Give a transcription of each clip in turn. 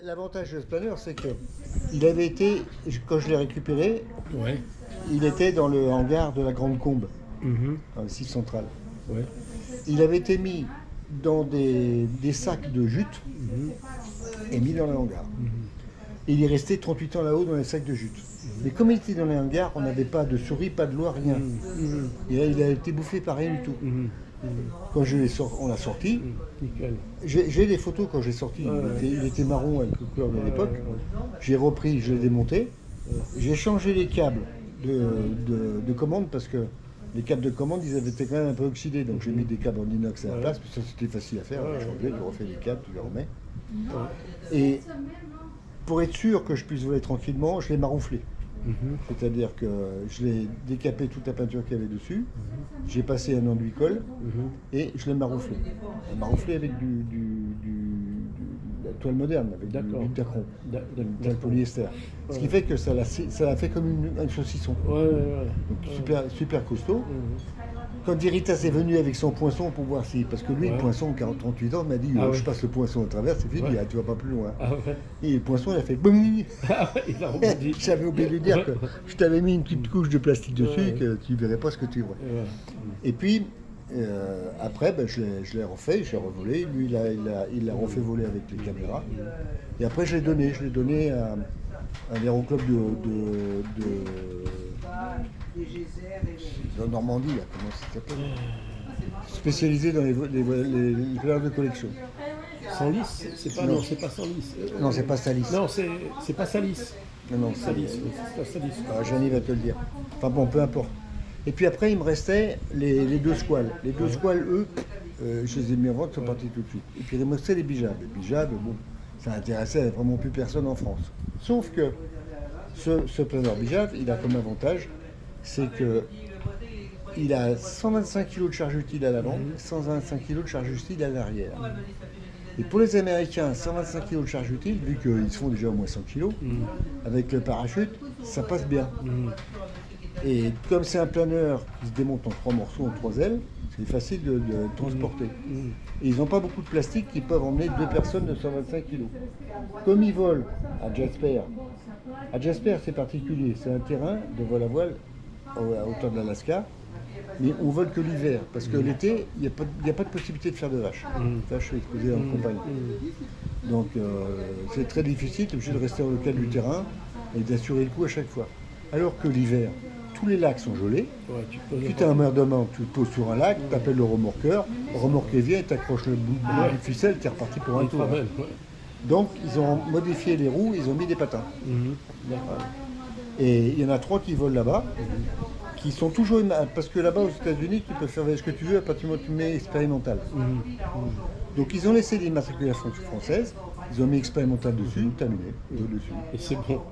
L'avantage de ce planeur, c'est que il avait été, quand je l'ai récupéré, Ouais. il était dans le hangar de la Grande Combe, Mhm. dans le site central. Ouais. Il avait été mis dans des sacs de jute et mis dans le hangar. Et il est resté 38 ans là-haut dans les sacs de jute. Mais comme il était dans les hangars, on n'avait pas de souris, pas de loi, rien. Et là, il a été bouffé par rien du tout. Quand on l'a sorti, Nickel. j'ai des photos quand j'ai sorti. Il était marron avec le couleur de l'époque. J'ai repris, je l'ai démonté. J'ai changé les câbles de commande parce que les câbles de commande, ils avaient été quand même un peu oxydés. Donc j'ai mis des câbles en inox à la place. Puis ça, c'était facile à faire. J'ai changé, tu refais les câbles, tu les remets. Et pour être sûr que je puisse voler tranquillement, je l'ai marouflé. C'est-à-dire que je l'ai décapé toute la peinture qu'il y avait dessus, j'ai passé un enduit colle et je l'ai marouflé. Marouflé avec de la toile moderne, avec du tacron, de polyester. Ce qui fait que ça l'a fait comme un saucisson. Donc super costaud. Quand Diritas est venu avec son poinçon pour voir si. Parce que lui, le poinçon, 38 ans, m'a dit je passe le poinçon à travers, c'est fini, tu vas pas plus loin. Et le poinçon, il a fait boum. Il a rebondi. J'avais oublié de lui dire que je t'avais mis une petite couche de plastique dessus et que tu ne verrais pas ce que tu vois. Et puis, après, je l'ai refait, je l'ai revolé. Lui, il l'a refait voler avec les caméras. Et après, je l'ai donné à un aéroclub de Normandie, là, comment ça s'appelle, spécialisé dans les planeurs de collection. Sans lisse, c'est pas, non, c'est pas sans lisse. Non, c'est pas Salis. Non, c'est pas Salis. Non, Salis, c'est pas Salis. Johnny va te le dire. Enfin bon, peu importe. Et puis après, il me restait les deux squales. Les deux squales, eux, je les ai mis en vente, ils sont partis tout de suite. Et puis il me restait les bijabs. Les bijabs, bon, ça intéressait vraiment plus personne en France. Sauf que ce planeur bijab, il a comme avantage, c'est que il a 125 kg de charge utile à l'avant, 125 kg de charge utile à l'arrière. Et pour les Américains, 125 kg de charge utile, vu qu'ils se font déjà au moins 100 kg, avec le parachute, ça passe bien. Et comme c'est un planeur qui se démonte en 3 morceaux, en 3 ailes, c'est facile de transporter. Et ils n'ont pas beaucoup de plastique qui peuvent emmener 2 personnes de 125 kg. Comme ils volent à Jasper c'est particulier, c'est un terrain de vol à voile à hauteur de l'Alaska, mais on vole que l'hiver, parce que l'été, il n'y a pas de possibilité de faire de vache. Vache exposée en campagne. Donc c'est très difficile, tu es obligé de rester au local du terrain et d'assurer le coup à chaque fois. Alors que l'hiver, tous les lacs sont gelés. Tu as un meurement, tu te poses sur un lac, tu appelles le remorqueur vient, tu accroches le bout du ficelle, tu es reparti pour un tour. Donc ils ont modifié les roues, ils ont mis des patins. Et il y en a 3 qui volent là-bas, qui sont toujours... Parce que là-bas aux États-Unis, tu peux faire ce que tu veux à partir du moment où tu mets expérimental. Donc ils ont laissé l'immatriculation française, ils ont mis expérimental dessus, terminé, dessus. Et c'est bon.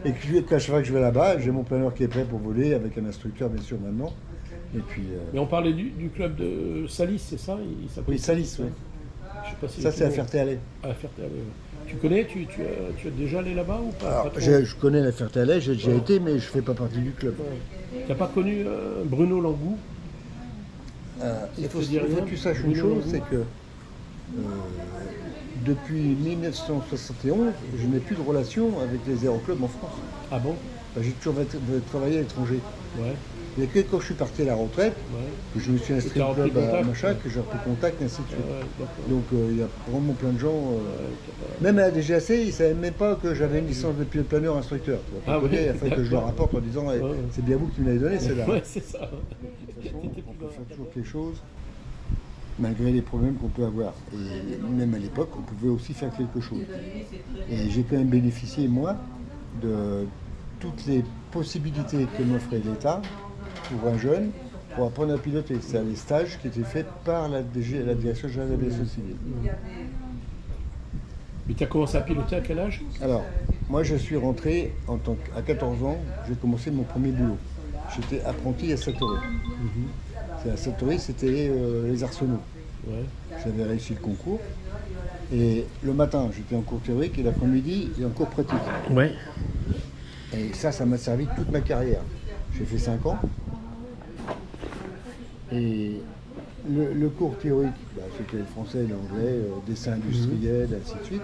Et à chaque fois que je vais là-bas, j'ai mon planeur qui est prêt pour voler, avec un instructeur bien sûr maintenant. Et puis, Mais on parlait du club de Salis, c'est ça? Oui, Salis, oui. Je sais pas si ça c'est à Ferté-Alais. À Ferté-Alais, ouais. Tu connais, tu as déjà allé là-bas ou pas? Alors, je connais la Ferté-Alais, j'ai déjà été, mais je ne fais pas partie du club. Tu n'as pas connu Bruno Langou? Il faut que tu saches une chose, c'est que depuis 1971, je n'ai plus de relation avec les aéroclubs en France. Ah bon? J'ai toujours travaillé à l'étranger. Ouais. Il n'y a que quand je suis parti à la retraite, que je me suis inscrit au club à machin, que j'ai repris contact, et ainsi de suite. Donc il y a vraiment plein de gens. Même à la DGAC, ils ne savaient même pas que j'avais une licence de pilote planeur instructeur. Il a fallu que je leur rapporte en disant c'est bien vous qui me l'avez donné, c'est là. Ouais, c'est ça. On peut faire toujours quelque chose, malgré les problèmes qu'on peut avoir. Et même à l'époque, on pouvait aussi faire quelque chose. Et j'ai quand même bénéficié, moi, de toutes les possibilités que m'offrait l'État pour un jeune, pour apprendre à piloter. C'est les stages qui étaient faits par la Direction générale de l'aviation civile. Mais tu as commencé à piloter à quel âge? Alors, moi je suis rentré à 14 ans, j'ai commencé mon premier boulot. J'étais apprenti à Satori. À Satori, c'était les arsenaux. J'avais réussi le concours. Et le matin, j'étais en cours théorique et l'après-midi, en cours pratique. Ouais. Et ça m'a servi toute ma carrière. J'ai fait 5 ans. Et le cours théorique, c'était le français et l'anglais, dessin industriel, ainsi de suite.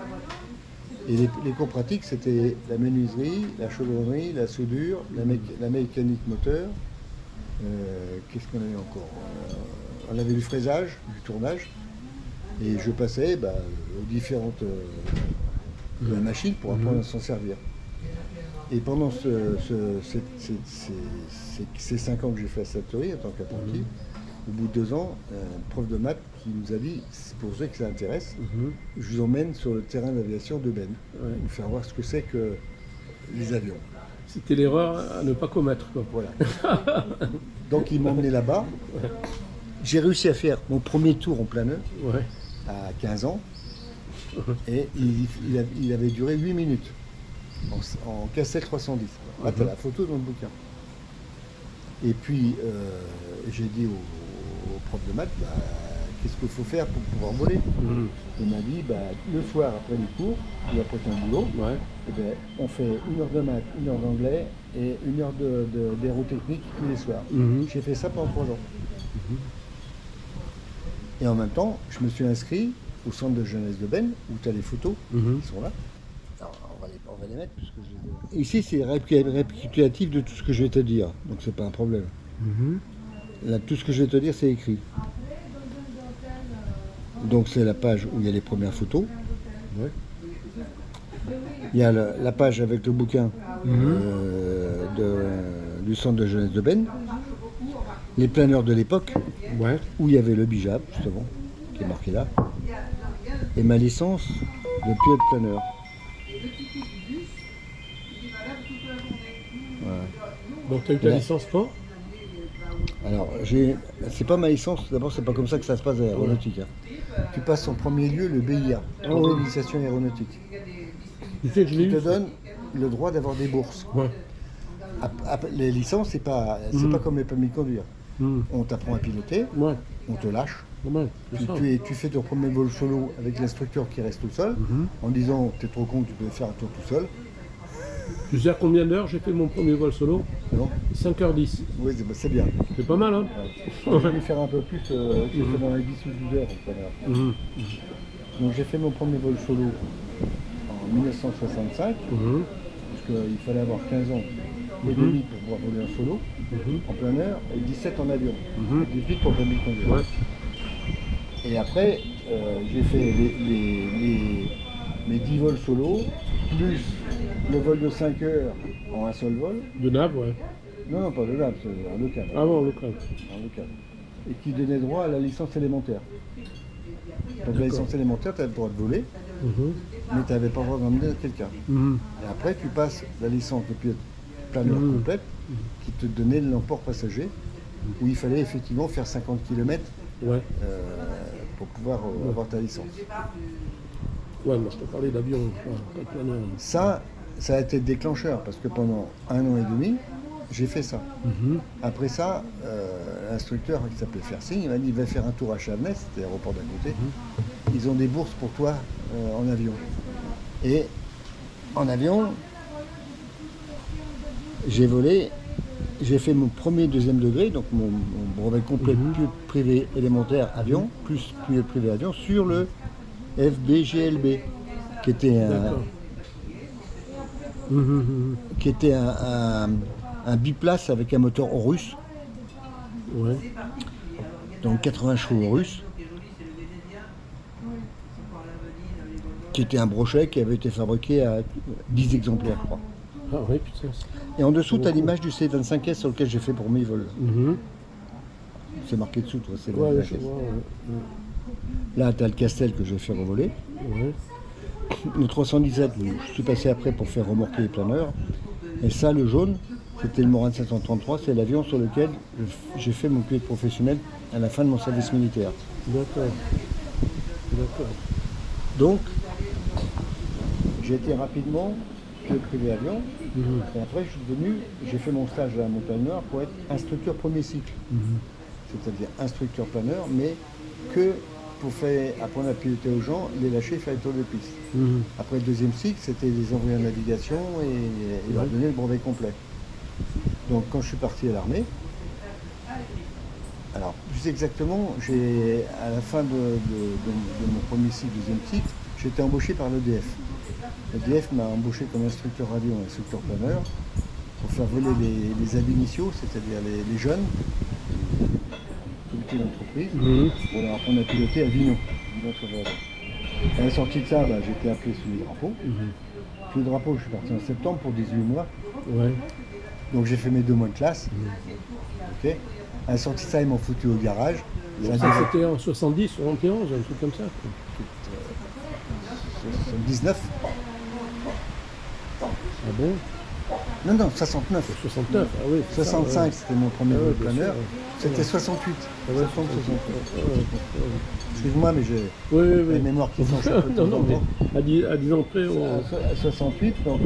Et les cours pratiques, c'était la menuiserie, la chaudronnerie, la soudure, la mécanique moteur. Qu'est-ce qu'on avait encore? On avait du fraisage, du tournage. Et je passais aux différentes machines pour apprendre à s'en servir. Et pendant ces 5 ans que j'ai fait à Satori en tant qu'apprenti, au bout de 2 ans, un prof de maths qui nous a dit, c'est pour ça que ça intéresse, je vous emmène sur le terrain d'aviation de Ben, vous faire voir ce que c'est que les avions. C'était l'erreur à ne pas commettre, quoi. Voilà. Donc il m'a emmené là-bas. J'ai réussi à faire mon premier tour en planeur à 15 ans. Et il avait duré 8 minutes en cassette 310. Là, tu as la photo dans le bouquin. Et puis, j'ai dit au prof de maths, qu'est-ce qu'il faut faire pour pouvoir voler? Il m'a dit, le soir après les cours, ou après ton boulot, on fait 1 heure de maths, 1 heure d'anglais et 1 heure d'aérotechnique tous les soirs. J'ai fait ça pendant 3 ans. Et en même temps, je me suis inscrit au centre de jeunesse de Ben, où tu as les photos qui sont là. Alors, on va les mettre. Ici, c'est récapitulatif de tout ce que je vais te dire, donc c'est pas un problème. Là, tout ce que je vais te dire, c'est écrit. Donc c'est la page où il y a les premières photos. Il y a la page avec le bouquin du centre de jeunesse de Ben, les planeurs de l'époque, où il y avait le bijab, justement, qui est marqué là, et ma licence de pilote planeur. Voilà. Donc tu as eu ta licence quand? Alors, c'est pas ma licence, d'abord c'est pas comme ça que ça se passe à l'aéronautique. Tu passes en premier lieu le BIA, l'initiation aéronautique. Qui te donne le droit d'avoir des bourses. Les licences, c'est pas comme les permis de conduire. On t'apprend à piloter, on te lâche. Tu fais ton premier vol solo avec l'instructeur qui reste tout seul, en disant t'es trop con, tu peux faire un tour tout seul. Tu sais à combien d'heures j'ai fait mon premier vol solo? 5h10. Oui, c'est bien. C'est pas mal, hein? Je vais faire un peu plus, j'ai fait dans les 10 ou 12 heures. Donc j'ai fait mon premier vol solo en 1965, parce qu'il fallait avoir 15 ans et demi pour pouvoir voler en solo, en planeur, et 17 en avion, 18 pour permis de conduire. Et après, j'ai fait mes 10 vols solo, plus le vol de 5 heures en un seul vol. De nav, Non, pas de nav, c'est un local. Ah bon, local. Un local. Et qui donnait droit à la licence élémentaire. Donc la licence élémentaire, tu as le droit de voler, mais tu n'avais pas le droit d'emmener quelqu'un. Et après, tu passes la licence de pilote planeur complète, qui te donnait l'emport passager, où il fallait effectivement faire 50 km pour pouvoir avoir ta licence. Ouais, moi je te parlais d'avion, pas de planeur. Ça a été le déclencheur, parce que pendant 1 an et demi, j'ai fait ça. Après ça, l'instructeur qui s'appelait Fersing, il m'a dit va faire un tour à Chavnès, c'était l'aéroport d'à côté. Ils ont des bourses pour toi en avion. Et en avion, j'ai volé, j'ai fait mon premier 2e degré, donc mon brevet complet privé élémentaire avion, plus privé avion, sur le FBGLB, qui était un biplace avec un moteur russe. Donc 80 chevaux russe, qui était un brochet qui avait été fabriqué à 10 exemplaires, je crois. Ah oui, putain. Et en dessous, tu as l'image du C25S sur lequel j'ai fait pour mes vols. C'est marqué dessous, toi, c'est Là, tu as le Castel que j'ai fait revoler. Le 317, je suis passé après pour faire remorquer les planeurs. Et ça, le jaune, c'était le Morane 733, c'est l'avion sur lequel j'ai fait mon pilote professionnel à la fin de mon service militaire. D'accord. Donc, j'ai été rapidement pilote privé avion. Et après, j'ai fait mon stage à la Montagne Nord pour être instructeur premier cycle. C'est-à-dire instructeur planeur, mais que pour apprendre à piloter aux gens, les lâcher, faire les tours de piste. Après le 2e cycle, c'était les envoyer en navigation et leur donner le brevet complet. Donc quand je suis parti à l'armée, alors plus exactement, à la fin de mon premier cycle, deuxième cycle, j'ai été embauché par l'EDF. L'EDF m'a embauché comme instructeur radio, instructeur planeur, pour faire voler les ab initiaux, c'est-à-dire les jeunes, comités d'entreprise, pour leur apprendre à piloter à Avignon. À la sortie de ça, j'ai été appelé sous les drapeaux. Sous les drapeaux, je suis parti en septembre pour 18 mois. Ouais. Donc j'ai fait mes 2 mois de classe. Ok. À la sortie de ça, ils m'ont foutu au garage. Ça, c'était en 70, 71, un truc comme ça. 79. Ah bon? Non, 69. 69, ah oui. 65, ça, ouais. c'était mon premier vol planeur. C'était Ouais. 68. Ah ouais, Septembre 68. ouais. Excuse-moi, mais j'ai Oui. la mémoire qui change un peu de temps Non, en temps. mais à 10 ans près, À 68, donc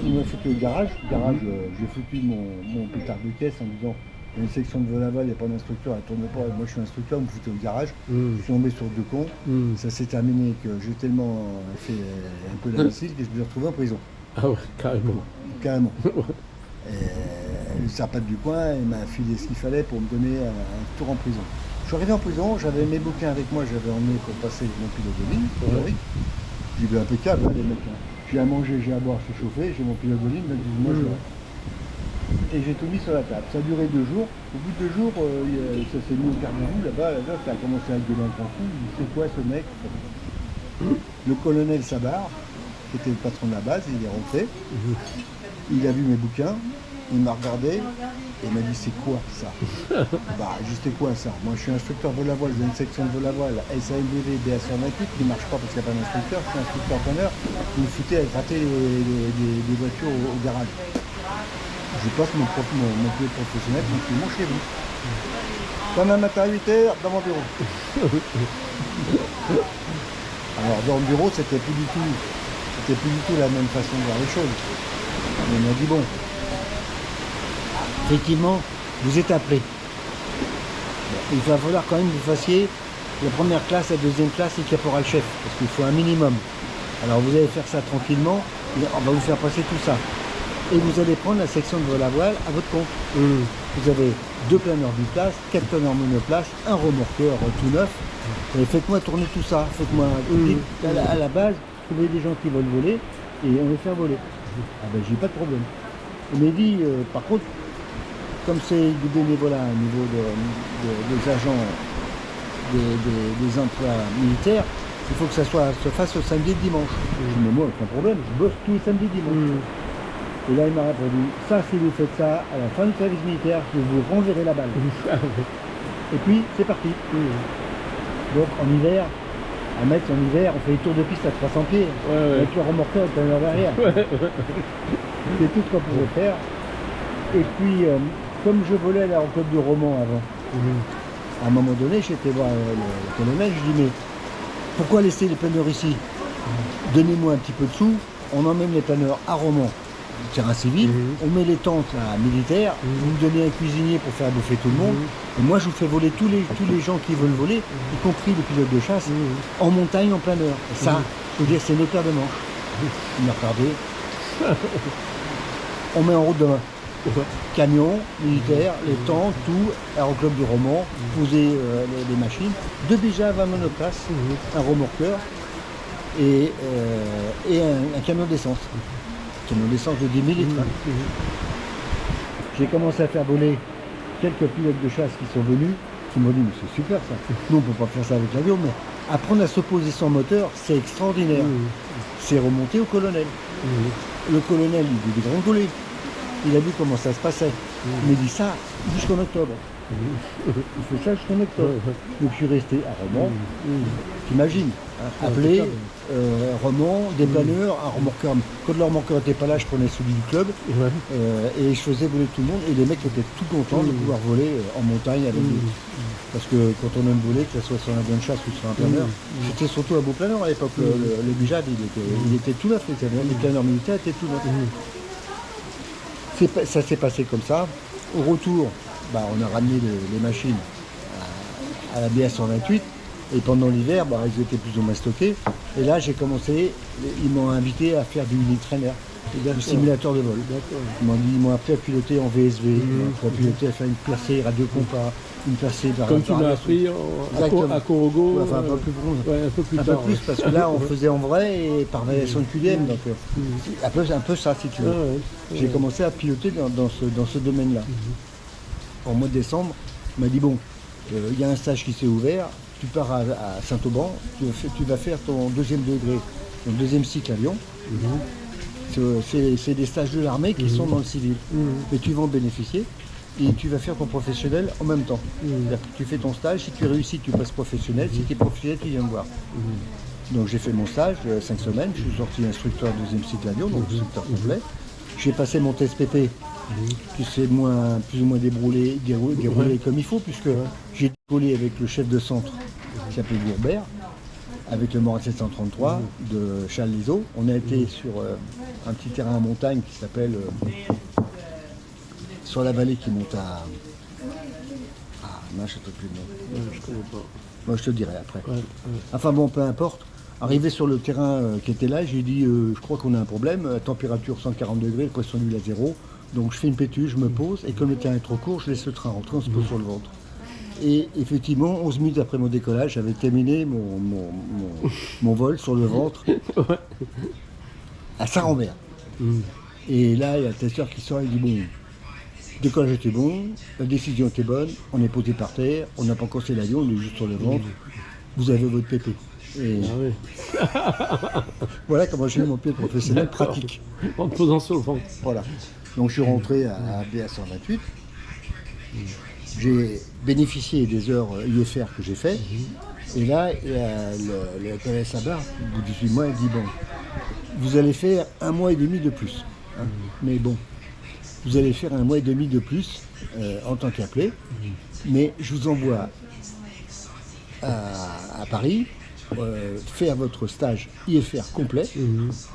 ils m'ont foutu au garage. J'ai foutu mon pétard de caisse en disant il y a une section de vol à vol, il n'y a pas d'instructeur, elle tourne pas. Moi je suis instructeur, vous me foutez au garage. Je suis tombé sur 2 cons. Ça s'est terminé que j'ai tellement fait un peu l'imbécile que je me suis retrouvé en prison. Ah ouais, carrément. Carrément. Le serpent du coin, il m'a filé ce qu'il fallait pour me donner un tour en prison. Je suis arrivé en prison, j'avais mes bouquins avec moi, j'avais emmené pour passer mon pilote de ligne, théorique. J'ai vu impeccable, hein, les mecs. J'ai à manger, j'ai à boire, je suis chauffé, j'ai mon pilote de ligne, donc moi je et j'ai tout mis sur la table. Ça a duré 2 jours. Au bout de 2 jours, ça s'est mis au garde-à-vous là-bas, ça a commencé à gueuler un grand coup. Il dit, c'est quoi ce mec? Le colonel Sabar, qui était le patron de la base, il est rentré. Il a vu mes bouquins, il m'a regardé et il m'a dit c'est quoi ça? C'était quoi ça? Moi je suis instructeur vol à voile, j'ai une section de vol à voile, SAMBV, BA128 qui ne marche pas parce qu'il n'y a pas d'instructeur, je suis instructeur planeur, vous me foutez à gratter des voitures au garage. Je passe mon pied professionnel, mon chez vous. Demain matin à 8h, dans mon bureau. Alors dans le bureau, c'était plus du tout la même façon de voir les choses. On m'a dit bon, effectivement, vous êtes appelé. Bon, il va falloir quand même que vous fassiez la première classe, la deuxième classe et caporal chef, parce qu'il faut un minimum. Alors vous allez faire ça tranquillement, on va vous faire passer tout ça. Et vous allez prendre la section de vol à voile à votre compte. Vous avez 2 planeurs biplace, 4 planeurs monoplace, un remorqueur tout neuf. Et faites-moi tourner tout ça. Faites-moi à la base, trouvez des gens qui veulent voler et on les fait voler. J'ai pas de problème. Il m'a dit, par contre, comme c'est du bénévolat au niveau des agents des emplois militaires, il faut que ça se fasse le samedi et le dimanche. Je dis, mais moi, aucun problème, je bosse tous les samedis et dimanches. Et là, il m'a répondu, ça, si vous faites ça, à la fin du service militaire, je vous renverrai la balle. Et puis, c'est parti. Donc, en hiver, à Metz, en hiver, on fait les tours de piste à 300 pieds. Avec le remorqueur et le planeur derrière. C'est tout ce qu'on pouvait faire. Et puis, comme je volais à l'aéroclub de Romans avant, à un moment donné, j'étais voir le colonel, je dis, mais pourquoi laisser les planeurs ici? Donnez-moi un petit peu de sous, on emmène les planeurs à Romans, terrain civil, on met les tentes là, militaires, vous me donnez un cuisinier pour faire bouffer tout le monde, et moi je vous fais voler tous les gens qui veulent voler, y compris les pilotes de chasse, en montagne, en planeur. Et ça, je veux dire, c'est nos paires de manches. Il m'a regardé. On met en route demain. Camion, militaire, les tentes, tout, aéroclub du Roman, poser les machines, 2 bijaves à monoplace, un remorqueur et un camion d'essence. Camion d'essence de 10 000 litres. J'ai commencé à faire voler quelques pilotes de chasse qui sont venus, qui m'ont dit mais c'est super ça. Nous on peut pas faire ça avec l'avion, mais apprendre à se poser sans moteur, c'est extraordinaire. C'est remonté au colonel. Le colonel, il est dégringolé. Il a vu comment ça se passait. Il m'a dit ça jusqu'en octobre. Il fait ça jusqu'en octobre. Donc je suis resté à Romans. T'imagines, appelé, Romans, des planeurs, un remorqueur. Quand le remorqueur n'était pas là, je prenais celui du club. Et je faisais voler tout le monde. Et les mecs étaient tout contents de pouvoir voler en montagne avec des... Parce que quand on aime voler, que ce soit sur un avion de chasse ou sur un planeur, c'était surtout un beau planeur à l'époque. Le Bijad, il était tout neuf. Les planeurs militaires étaient tout neufs. Ça s'est passé comme ça. Au retour, on a ramené les machines à la BA128 et pendant l'hiver, ils étaient plus ou moins stockés. Et là, j'ai commencé, ils m'ont invité à faire du unitrainer. du simulateur de vol. Ils m'ont appris à piloter en VSV, ils m'ont appris à piloter, à faire une placée radio compas, une placée par comme tu l'as appris à Corogo. Ouais, enfin un peu plus tard. Un peu plus, parce que là on faisait en vrai et par variation de QDM, donc un peu ça si tu veux. J'ai commencé à piloter dans ce domaine-là. En mois de décembre, on m'a dit bon, il y a un stage qui s'est ouvert, tu pars à Saint-Auban, tu vas faire ton deuxième degré, ton deuxième cycle à Lyon. C'est des stages de l'armée qui sont dans le civil. Mais tu vas en bénéficier et tu vas faire ton professionnel en même temps. C'est-à-dire que tu fais ton stage, si tu réussis, tu passes professionnel, si tu es professionnel, tu viens me voir. Donc j'ai fait mon stage, 5 semaines, je suis sorti instructeur deuxième cycle à Lyon, donc instructeur complet. J'ai passé mon test PP, qui s'est plus ou moins déroulé comme il faut, puisque j'ai décollé avec le chef de centre qui s'appelle Gourbert, avec le Morad 733 de Charles Lizo. On a été sur un petit terrain en montagne qui s'appelle sur la vallée qui monte à... Ah, non, je ne sais plus le nom. Je connais pas. Moi, je te dirai après. Enfin bon, peu importe. Arrivé sur le terrain qui était là, j'ai dit, je crois qu'on a un problème, température 140 degrés, pression d'huile à zéro. Donc je fais une pétue, je me pose, et comme le terrain est trop court, je laisse le train rentrer, on se pose sur le ventre. Et effectivement, 11 minutes après mon décollage, j'avais terminé mon vol sur le ventre à Saint-Rambert. Et là, il y a le testeur qui sort et dit, bon, le décollage était bon, la décision était bonne, on est posé par terre, on n'a pas cassé l'avion, on est juste sur le ventre, vous avez votre PP. Et voilà comment j'ai eu mon pied professionnel pratique. En te posant sur le ventre. Voilà. Donc je suis rentré à BA 128. J'ai bénéficié des heures IFR que j'ai fait. Et là, le PLS là-bas, au bout de 18 mois, il dit bon, vous allez faire 1 mois et demi de plus. Hein. Mais bon, vous allez faire 1 mois et demi de plus en tant qu'appelé. Mais je vous envoie à Paris. Faire votre stage IFR complet,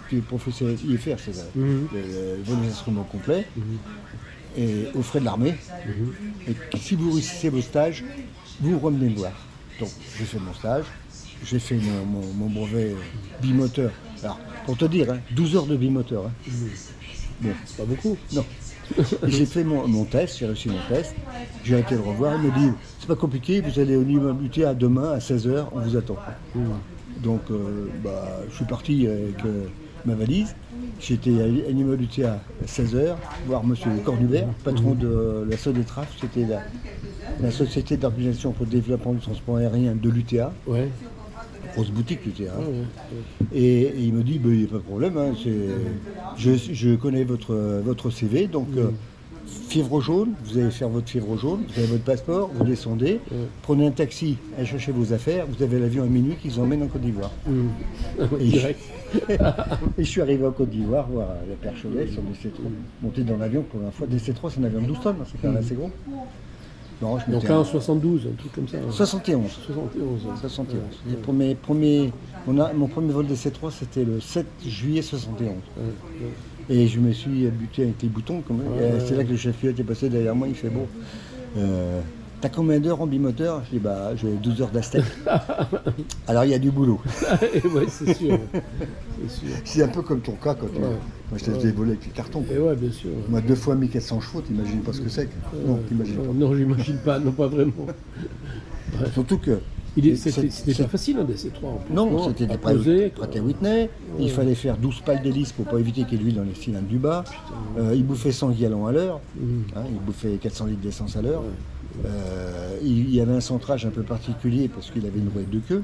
qui est professionnel IFR, c'est le vol des instruments complet, et aux frais de l'armée. Et si vous réussissez vos stages, vous revenez me voir. Donc j'ai fait mon stage, j'ai fait mon brevet bimoteur. Alors, pour te dire, 12 heures de bimoteur. Bon, c'est pas beaucoup. Non. J'ai fait mon test, j'ai réussi mon test, j'ai été le revoir, il me dit c'est pas compliqué, vous allez au immeuble UTA demain à 16h, on vous attend. Donc je suis parti avec ma valise, j'étais à l'immeuble UTA à 16h, voir M. Cornubert, patron de la SODETRAF, c'était la Société d'organisation pour le développement du transport aérien de l'UTA. Grosse boutique l'UTA. Et il me dit, il n'y a pas de problème, hein, je connais votre CV, donc fièvre jaune, vous allez faire votre fièvre jaune, vous avez votre passeport, vous descendez, prenez un taxi, allez chercher vos affaires, vous avez l'avion à minuit qui vous emmène en Côte d'Ivoire. Et je suis arrivé en Côte d'Ivoire voir la Perchelet sur DC3, monté dans l'avion pour la fois. DC3 c'est un avion de 12 tonnes, c'est quand même assez gros. Non, donc là en 72, un truc comme ça. 71. 71. Et mon premier vol DC3 c'était le 7 juillet 71. Et je me suis buté avec les boutons. C'est là que le chef pilote est passé derrière moi, il fait bon. T'as combien d'heures en bimoteur? Je dis j'ai 12 heures d'Aztec. Alors il y a du boulot. Ouais, c'est sûr. C'est un peu comme ton cas quand moi je t'ai dévolé avec les cartons. Et ouais, bien sûr. Moi 2 fois 1400 chevaux, t'imagines pas ce que c'est? Non, t'imagines pas. Non, j'imagine pas, non pas vraiment. Surtout que c'était pas facile un DC3 en plus. Non, c'était des Pratt & Whitney. Il fallait faire 12 pales d'hélice pour pas éviter qu'il y ait de l'huile dans les cylindres du bas. Il bouffait 100 gallons à l'heure. Il bouffait 400 litres d'essence à l'heure. Il y avait un centrage un peu particulier parce qu'il avait une rouette de queue.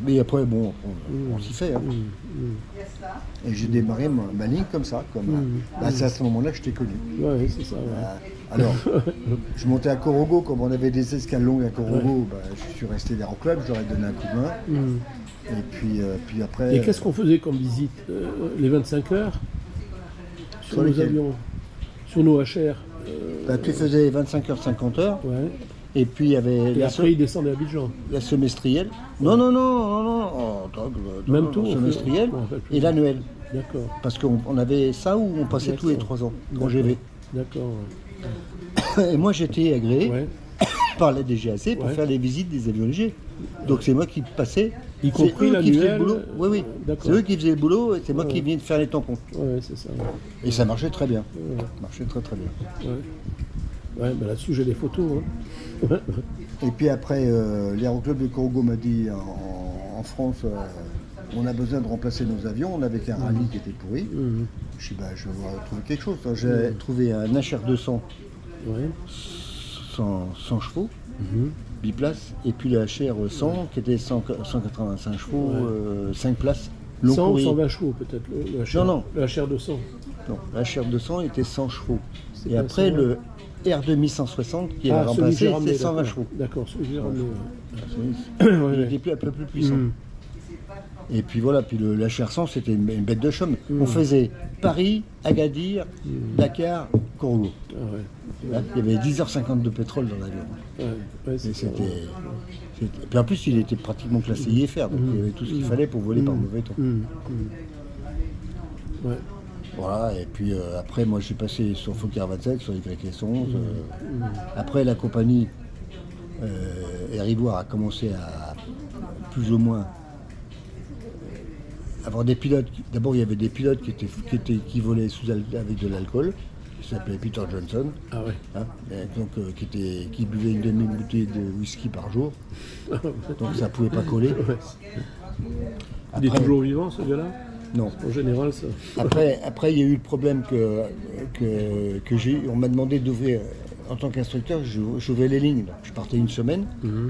Mais après, bon, on s'y fait. Hein. Et j'ai démarré ma ligne comme ça. C'est à ce moment-là que je t'ai connu. Ouais, c'est ça. Alors, je montais à Corogo, comme on avait des escales longues à Corogo, je suis resté vers au club, je leur ai donné un coup de main. Et puis après... Et qu'est-ce qu'on faisait comme visite les 25 heures sur nos avions, sur nos HR tu faisais 25 heures, 50 heures. Et puis il y avait... Et après, il descendait à Abidjan. La semestrielle. Non. Même tout. Semestrielle et l'annuel. D'accord. Parce qu'on avait ça où on passait tous les 3 ans, en GV. D'accord. Et moi j'étais agréé par la DGAC pour faire les visites des avions légers. Donc c'est moi qui passais Y C'est compris eux qui faisaient le l'annuel. boulot. Oui, oui. D'accord. C'est eux qui faisaient le boulot et c'est moi qui Ouais. venais de faire les tampons. Ouais, c'est ça. Et ça marchait très bien. Ouais. Ça marchait très très bien. Ouais, ben là-dessus, j'ai des photos. Hein. Et puis après, l'aéroclub de Corrigo m'a dit en France, on a besoin de remplacer nos avions. On avait qu'un rallye qui était pourri. Mhm. Je dis, je vais trouver quelque chose. J'ai trouvé un HR200 Ouais. 100 chevaux, Mhm. biplace, et puis le HR100 qui était 185 chevaux, 5 places. Long 100 ou courrier. 120 chevaux peut-être, le HR. Non, non. Le HR 200. Non, le HR200 était 100 chevaux. C'est Et pas après, 120. le R2160 qui Ah, l'a celui que j'ai remplacé, ramené, c'est 120 d'accord. chevaux. D'accord, celui que j'ai ramené. Il Ouais, était un peu plus puissant. Mhm. Et puis voilà, puis le HR100 c'était une bête de chum. On faisait Paris, Agadir, Dakar, Corrigo. Ah ouais. Là, il y avait 10h50 de pétrole dans l'avion. Ouais, Et c'est ça. Puis en plus, il était pratiquement classé IFR, donc il y avait tout ce qu'il fallait pour voler par mauvais temps. Mhm. Mhm. Ouais. Voilà, et puis après, moi j'ai passé sur Fokker 27, sur YS11. Après, la compagnie Air Ivoire a commencé à plus ou moins avoir des pilotes. D'abord, il y avait des pilotes qui volaient avec de l'alcool, qui s'appelait Peter Johnson, Ah ouais. hein, et donc, qui buvait une demi-bouteille de whisky par jour. Donc ça pouvait pas coller. Ouais. Il est Après- toujours vivant, ce gars-là? Non. En général, ça. Après, il y a eu le problème que j'ai. On m'a demandé d'ouvrir. En tant qu'instructeur, j'ouvrais les lignes. Je partais une semaine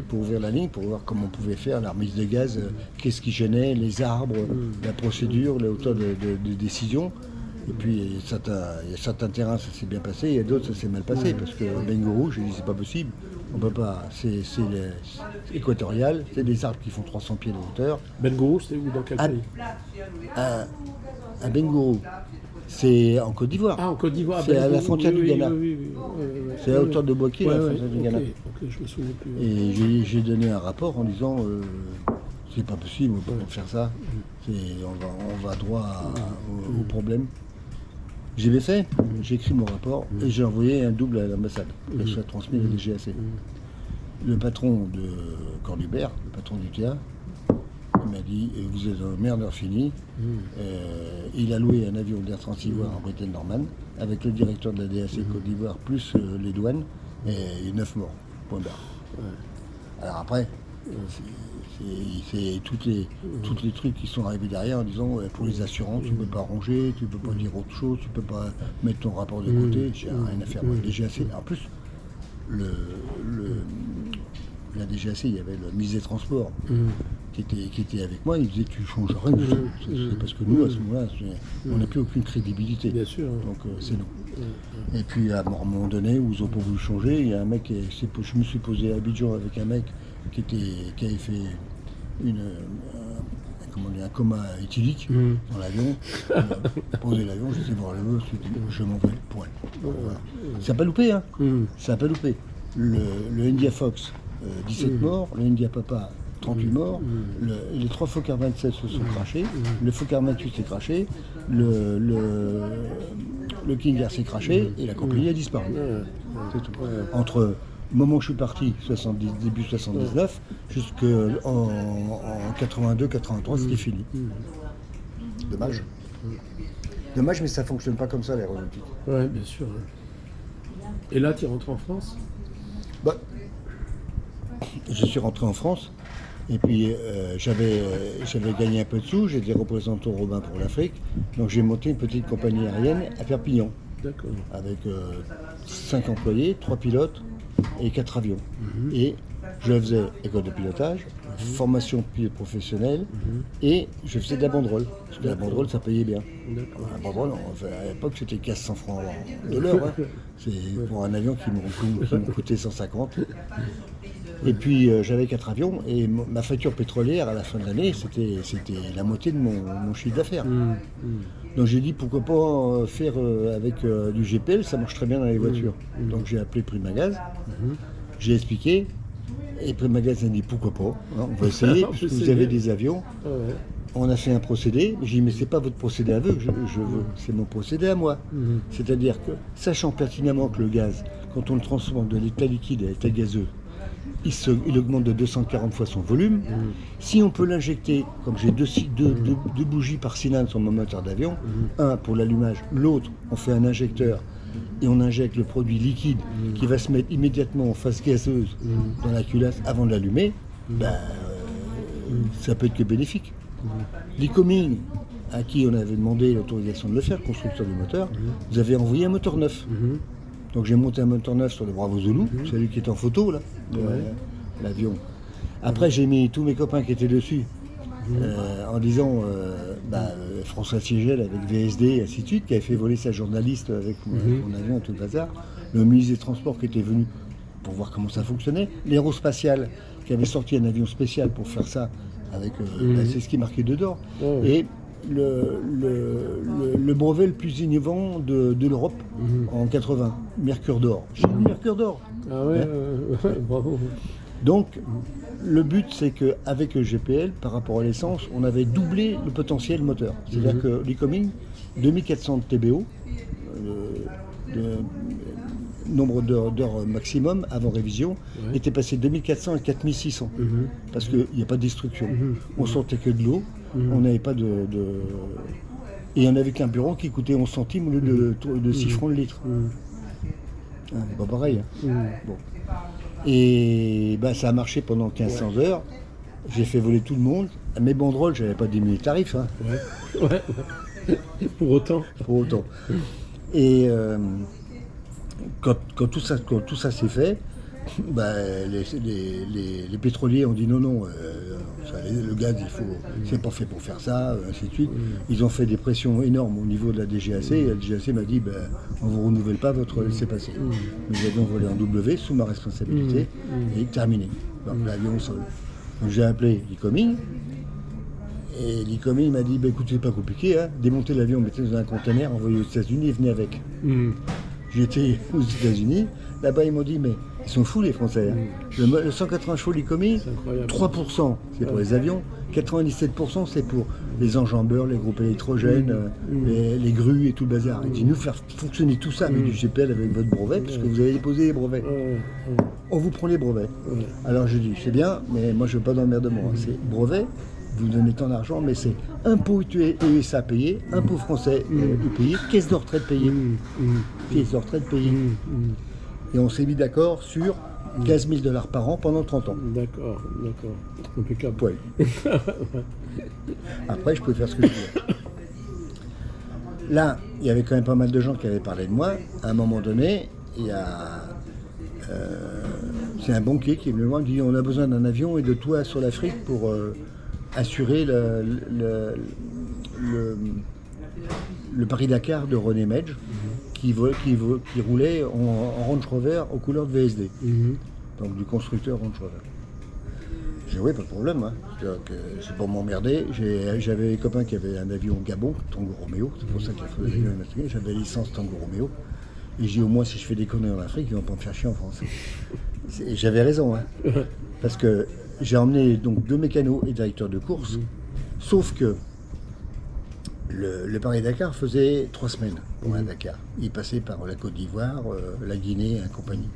pour ouvrir la ligne, pour voir comment on pouvait faire la remise de gaz, qu'est-ce qui gênait, les arbres, la procédure, les hauteurs de décision. Et puis, il y a certains terrains, ça s'est bien passé, il y a d'autres, ça s'est mal passé, parce que Bengourou, j'ai dit, c'est pas possible. On peut pas. C'est équatorial, c'est des arbres qui font 300 pieds de hauteur. Ben Gourou, c'était où? Dans quel Ah, pays? À Bengourou, c'est en Côte d'Ivoire. Ah, en Côte d'Ivoire. C'est à la Gourou, frontière du Ghana. Oui. C'est à la hauteur de Boaké, Ouais, la ouais, frontière du ok, Ghana. ok, je me souviens plus. Et j'ai donné un rapport en disant c'est pas possible, on peut pas faire ça. On va droit au problème. J'ai bien fait, j'ai écrit mon rapport et j'ai envoyé un double à l'ambassade pour que ça soit transmis à la DGAC. Le patron de Cornubert, le patron du TA, il m'a dit vous êtes un merdeur fini. Il a loué un avion d'Air Transivoire en Bretagne-Normande avec le directeur de la DAC Côte d'Ivoire plus les douanes et 9 morts. Point barre. Alors après, c'est toutes les trucs qui sont arrivés derrière en disant pour les assurances, tu peux pas ranger, tu peux pas dire autre chose, tu peux pas mettre ton rapport de côté, j'ai rien à faire. Moi, la DGAC, en plus, la DGAC, il y avait le ministre des Transports qui était avec moi, il disait tu changes rien du tout. C'est parce que nous, à ce moment-là, on n'a plus aucune crédibilité. Bien sûr. Donc c'est nous. Et puis à un moment donné où ils n'ont pas voulu changer, il y a un mec, je me suis posé à Abidjan avec un mec qui avait fait un coma éthylique dans l'avion. Il a posé l'avion, j'étais voir le je me suis dit je m'en vais, point. Voilà. Ça n'a pas loupé, hein. Ça n'a pas loupé. Le India Fox, 17 morts, le India Papa, 38 morts, les 3 Fokker 27 se sont crachés, le Fokker 28 s'est craché, le King Air s'est craché et la compagnie a disparu. C'est tout. Entre le moment où je suis parti, début 79, jusqu'en 82-83, c'était fini. Dommage. Dommage, mais ça ne fonctionne pas comme ça, l'aéronautique. Ouais, bien sûr. Et là, tu rentres en France? Bah, je suis rentré en France et puis j'avais gagné un peu de sous, j'étais représentant Robin pour l'Afrique, donc j'ai monté une petite compagnie aérienne à Perpignan D'accord. avec 5 employés, 3 pilotes et 4 avions. Et je faisais école de pilotage, formation de pilote professionnel et je faisais de la banderole. Parce que la banderole, ça payait bien. D'accord. La banderole, à l'époque, c'était 1500 francs de l'heure. Hein. C'est pour un avion qui me coûtait 150. Et puis j'avais 4 avions et ma facture pétrolière à la fin de l'année, c'était la moitié de mon chiffre d'affaires. Donc j'ai dit pourquoi pas faire avec du GPL, ça marche très bien dans les voitures. Donc j'ai appelé Primagaz, j'ai expliqué, et Primagaz a dit pourquoi pas, hein, on va essayer, puisque vous avez des avions. Ah ouais. On a fait un procédé, j'ai dit mais c'est pas votre procédé à vous que je veux, c'est mon procédé à moi. C'est-à-dire que, sachant pertinemment que le gaz, quand on le transforme de l'état liquide à l'état gazeux, il augmente de 240 fois son volume. Si on peut l'injecter, comme j'ai deux bougies par cylindre sur mon moteur d'avion, un pour l'allumage, l'autre, on fait un injecteur et on injecte le produit liquide qui va se mettre immédiatement en phase gazeuse dans la culasse avant de l'allumer, ça peut être que bénéfique. L'Icoming, à qui on avait demandé l'autorisation de le faire, le constructeur du moteur, vous avez envoyé un moteur neuf. Donc j'ai monté un moteur neuf sur le Bravo Zulu, celui qui est en photo là, de l'avion. Après j'ai mis tous mes copains qui étaient dessus, en disant François Siegel avec VSD et ainsi de suite, qui avait fait voler sa journaliste avec mon avion et tout le bazar, le ministre des Transports qui était venu pour voir comment ça fonctionnait, l'Aérospatiale qui avait sorti un avion spécial pour faire ça, avec c'est ce qui est marqué dedans, et le brevet le plus innovant de l'Europe en 80, Mercure d'or. J'ai eu Mercure d'or. Ah ouais, bravo. Donc, le but, c'est qu'avec le GPL, par rapport à l'essence, on avait doublé le potentiel moteur. C'est-à-dire que l'Icoming, 2400 de TBO, nombre d'heures maximum avant révision, était passé de 2400 à 4600. Parce qu'il n'y a pas de destruction. On sortait que de l'eau, on n'avait pas Et on avait qu'un bureau qui coûtait 11 centimes au lieu de 6 francs le litre. C'est pas pareil. Bon. Et ça a marché pendant 1500 heures. J'ai fait voler tout le monde. À mes banderoles, j'avais pas diminué le tarif. Pour autant. Et quand tout ça s'est fait, les pétroliers ont dit non, le gaz, c'est pas fait pour faire ça, ainsi de suite. Ils ont fait des pressions énormes au niveau de la DGAC, et la DGAC m'a dit on ne vous renouvelle pas votre laissez-passer. Nous avions volé en W sous ma responsabilité, et terminé. Donc l'avion au sol. Donc j'ai appelé l'Icoming, et l'Icoming m'a dit écoutez, c'est pas compliqué, démontez l'avion, mettez-le dans un conteneur, envoyez aux États-Unis et venez avec. J'étais aux États-Unis, là-bas ils m'ont dit mais ils sont fous les Français. Le 180 chevaux l'Icoming, 3% c'est pour les avions, 97% c'est pour les enjambeurs, les groupes électrogènes, les grues et tout le bazar. Ils disent nous faire fonctionner tout ça avec du GPL, avec votre brevet, parce que vous avez déposé les brevets. On vous prend les brevets. Alors je dis c'est bien, mais moi je veux pas d'emmerdement. C'est brevet, vous donnez tant d'argent, mais c'est impôt USA payé, impôt français payé, caisse de retraite payée. Caisse de retraite payée. Et on s'est mis d'accord sur 15 000 $ par an pendant 30 ans. D'accord. Impeccable. Ouais. Après, je pouvais faire ce que je voulais. Là, il y avait quand même pas mal de gens qui avaient parlé de moi. À un moment donné, il y a... c'est un banquier qui est venu me voir et dit on a besoin d'un avion et de toi sur l'Afrique pour assurer le Paris-Dakar de René Medj, qui roulait en Range Rover aux couleurs de VSD, donc du constructeur Range Rover. J'ai dit oui, pas de problème, c'est pour m'emmerder. J'avais des copains qui avaient un avion au Gabon, Tango Romeo, c'est pour ça qu'il faut des avions masqués. J'avais licence Tango Romeo. Et j'ai dit au moins si je fais des conneries en Afrique, ils vont pas me faire chier en France. Et j'avais raison, parce que j'ai emmené donc 2 mécanos et directeurs de course, sauf que le Paris-Dakar faisait 3 semaines pour un Dakar. Il passait par la Côte d'Ivoire, la Guinée et compagnie.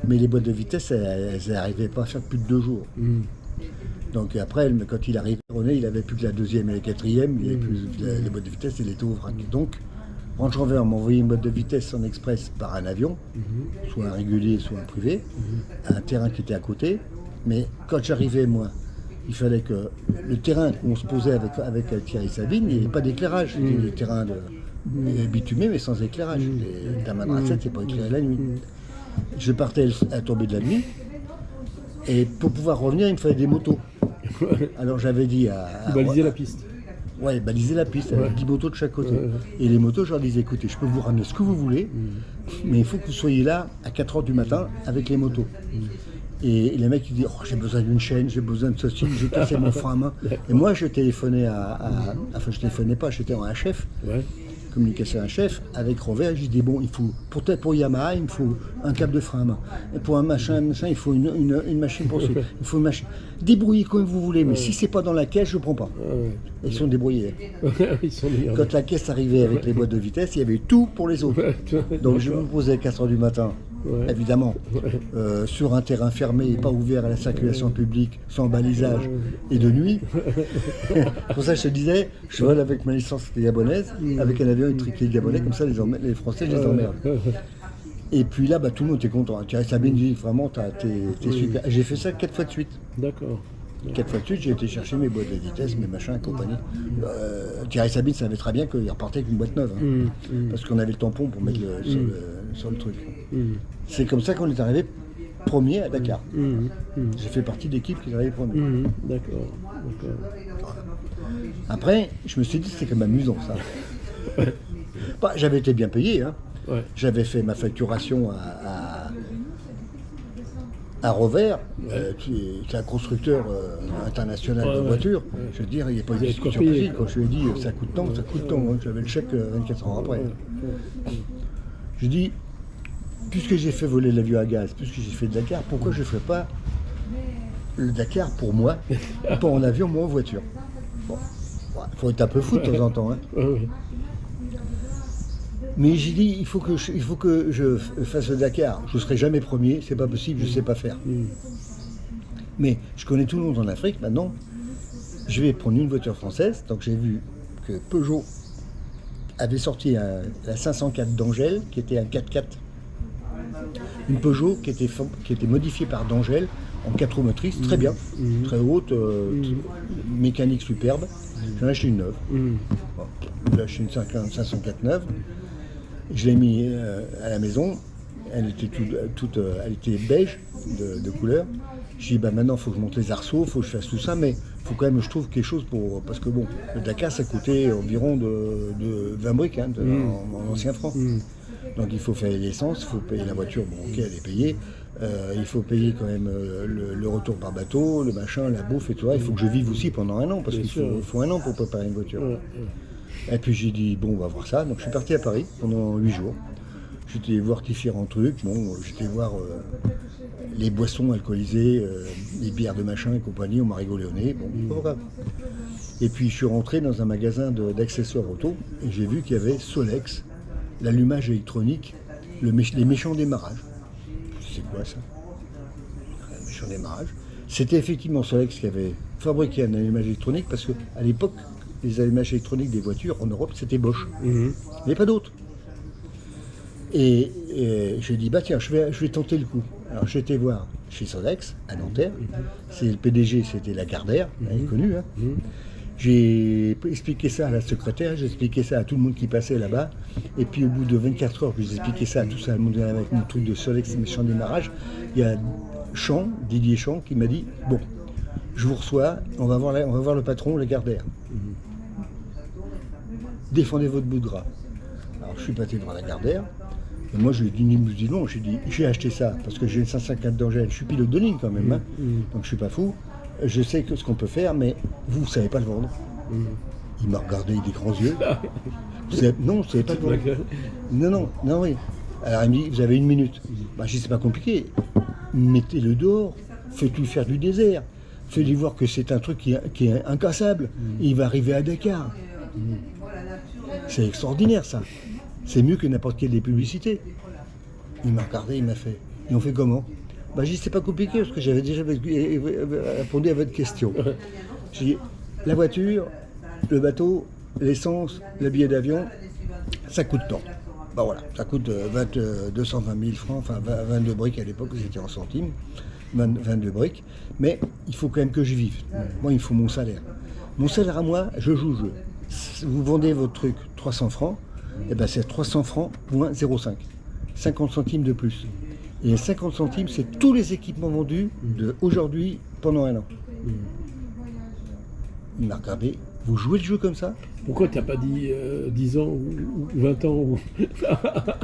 Mais les boîtes de vitesse, elles n'arrivaient pas à faire plus de 2 jours. Donc après, quand il arrivait, René, il avait plus que la 2e et la 4e, il avait plus les boîtes de vitesse, il était au vrac. Donc, Range Rover m'a envoyé une boîte de vitesse en express par un avion, soit un régulier, soit un privé, à un terrain qui était à côté. Mais quand j'arrivais, moi, il fallait que le terrain où on se posait avec Thierry Sabine, il n'y avait pas d'éclairage. C'était des terrains bitumés, mais sans éclairage. Les terrains de racette, c'est pas éclairé la nuit. Je partais à la tombée de la nuit, et pour pouvoir revenir, il me fallait des motos. Alors j'avais dit à baliser la piste. Ouais, baliser la piste, avec 10 motos de chaque côté. Et les motos, je leur disais, écoutez, je peux vous ramener ce que vous voulez, mais il faut que vous soyez là à 4h du matin avec les motos. Et les mecs, ils disent, j'ai besoin d'une chaîne, j'ai besoin de ceci, j'ai cassé mon frein à main. Et moi, je téléphonais enfin, je téléphonais pas, j'étais en chef. Communication à un chef, avec Rover, je dis bon, il faut, peut-être pour Yamaha, il me faut un câble de frein à main. Et pour un machin, il faut une machine pour suivre. Il faut une machine. Débrouillez comme vous voulez, mais si c'est pas dans la caisse, je prends pas. Ils sont débrouillés. Quand la caisse arrivait avec les boîtes de vitesse, il y avait tout pour les autres. Donc je me posais à 4h du matin Ouais. évidemment, Ouais. sur un terrain fermé et pas ouvert à la circulation publique, sans balisage et de nuit. Pour ça, je te disais, je vole avec ma licence gabonaise, avec un avion électrique gabonais, comme ça les Français, je les emmerde. Et puis là, bah, tout le monde était content. Thierry Sabine dit vraiment, t'es super. J'ai fait ça 4 fois de suite. D'accord. 4 fois de suite, j'ai été chercher mes boîtes de vitesse, mes machins et compagnie. Thierry Sabine savait très bien qu'il repartait avec une boîte neuve. Hein, parce qu'on avait le tampon pour mettre sur le truc. C'est comme ça qu'on est arrivé premier à Dakar. J'ai fait partie de l'équipe qui est arrivée premier. D'accord. Après, je me suis dit, c'était quand même amusant ça. Bah, j'avais été bien payé. Hein. Ouais. J'avais fait ma facturation à Rover, qui est un constructeur international de voitures. Ouais. Je veux dire, il n'y a pas eu de discussion possible. Quand je lui ai dit, ça coûte tant, ça coûte tant. Hein. J'avais le chèque 24 heures après. Je dis, puisque j'ai fait voler l'avion à gaz, puisque j'ai fait le Dakar, pourquoi je ne ferais pas le Dakar pour moi, pas en avion, moi en voiture. Bon, il faut être un peu fou de temps en temps. Hein. Mais j'ai dit, il faut que je fasse le Dakar. Je ne serai jamais premier, c'est pas possible, je ne sais pas faire. Mais je connais tout le monde en Afrique maintenant. Je vais prendre une voiture française. Donc j'ai vu que Peugeot avait sorti la 504 d'Angèle, qui était un 4x4. Une Peugeot qui était modifiée par d'Angèle en 4 roues motrices, très bien, très haute, mécanique superbe. J'en ai acheté une neuve. Bon, j'ai acheté une 504 neuve. Je l'ai mis à la maison. Elle était elle était beige de couleur. J'ai dit bah maintenant il faut que je monte les arceaux, il faut que je fasse tout ça, mais il faut quand même que je trouve quelque chose pour. Parce que bon, le Dakar ça coûtait environ de 20 briques hein, en ancien francs. Donc il faut faire l'essence, il faut payer la voiture, bon ok elle est payée. Il faut payer quand même le retour par bateau, le machin, la bouffe et tout ça. Il faut que je vive aussi pendant un an, parce qu'il faut un an pour préparer une voiture. Et puis j'ai dit, bon, on va voir ça. Donc je suis parti à Paris pendant 8 jours. J'étais voir différents trucs. Bon, j'étais voir les boissons alcoolisées, les bières de machin et compagnie. On m'a rigolé au nez. Bon, pas grave. Et puis je suis rentré dans un magasin d'accessoires auto et j'ai vu qu'il y avait Solex, l'allumage électronique, les méchants démarrages. C'est quoi ça? Les méchants démarrages. C'était effectivement Solex qui avait fabriqué un allumage électronique parce qu'à l'époque, les allumages électroniques des voitures en Europe, c'était Bosch. Il n'y avait pas d'autres. Et j'ai dit, bah tiens, je vais tenter le coup. Alors j'ai été voir chez Solex, à Nanterre. C'est le PDG, c'était Lagardère, elle est connue. Hein. J'ai expliqué ça à la secrétaire, j'ai expliqué ça à tout le monde qui passait là-bas. Et puis au bout de 24 heures que j'ai expliqué ça à tout ça, le monde avec mon truc de Solex, méchant démarrage, il y a Didier Champ, qui m'a dit, bon, je vous reçois, on va voir le patron, Lagardère. Défendez votre bout de gras. Alors je suis passé devant Lagardère. Et moi, je lui ai dit non, j'ai acheté ça parce que j'ai une 504 d'Angèle, je suis pilote de ligne quand même, hein, donc je suis pas fou. Je sais ce qu'on peut faire, mais vous ne savez pas le vendre. Il m'a regardé avec des grands yeux. Non, je ne savais pas le vendre. Non, oui. Alors il me dit, vous avez 1 minute. Bah, je dis, c'est pas compliqué. Mettez-le dehors, faites-lui faire du désert, faites-lui voir que c'est un truc qui est incassable. Et il va arriver à Dakar. C'est extraordinaire ça. C'est mieux que n'importe quelle des publicités. Il m'a regardé, il m'a fait. Et on fait comment? Bah, j'ai dit, c'est pas compliqué parce que j'avais déjà répondu à votre question. J'ai dit, la voiture, le bateau, l'essence, le billet d'avion, ça coûte tant. Bah voilà, ça coûte 220 000 francs, enfin 22 briques à l'époque, c'était en centimes, 22 briques. Mais il faut quand même que je vive. Moi, il faut mon salaire. Mon salaire à moi, je joue le jeu. Si vous vendez votre truc 300 francs, et ben c'est 300 francs moins 0,5. 50 centimes de plus. Et 50 centimes, c'est tous les équipements vendus d'aujourd'hui pendant un an. Il m'a regardé, vous jouez le jeu comme ça? Pourquoi tu n'as pas dit 10 ans ou 20 ans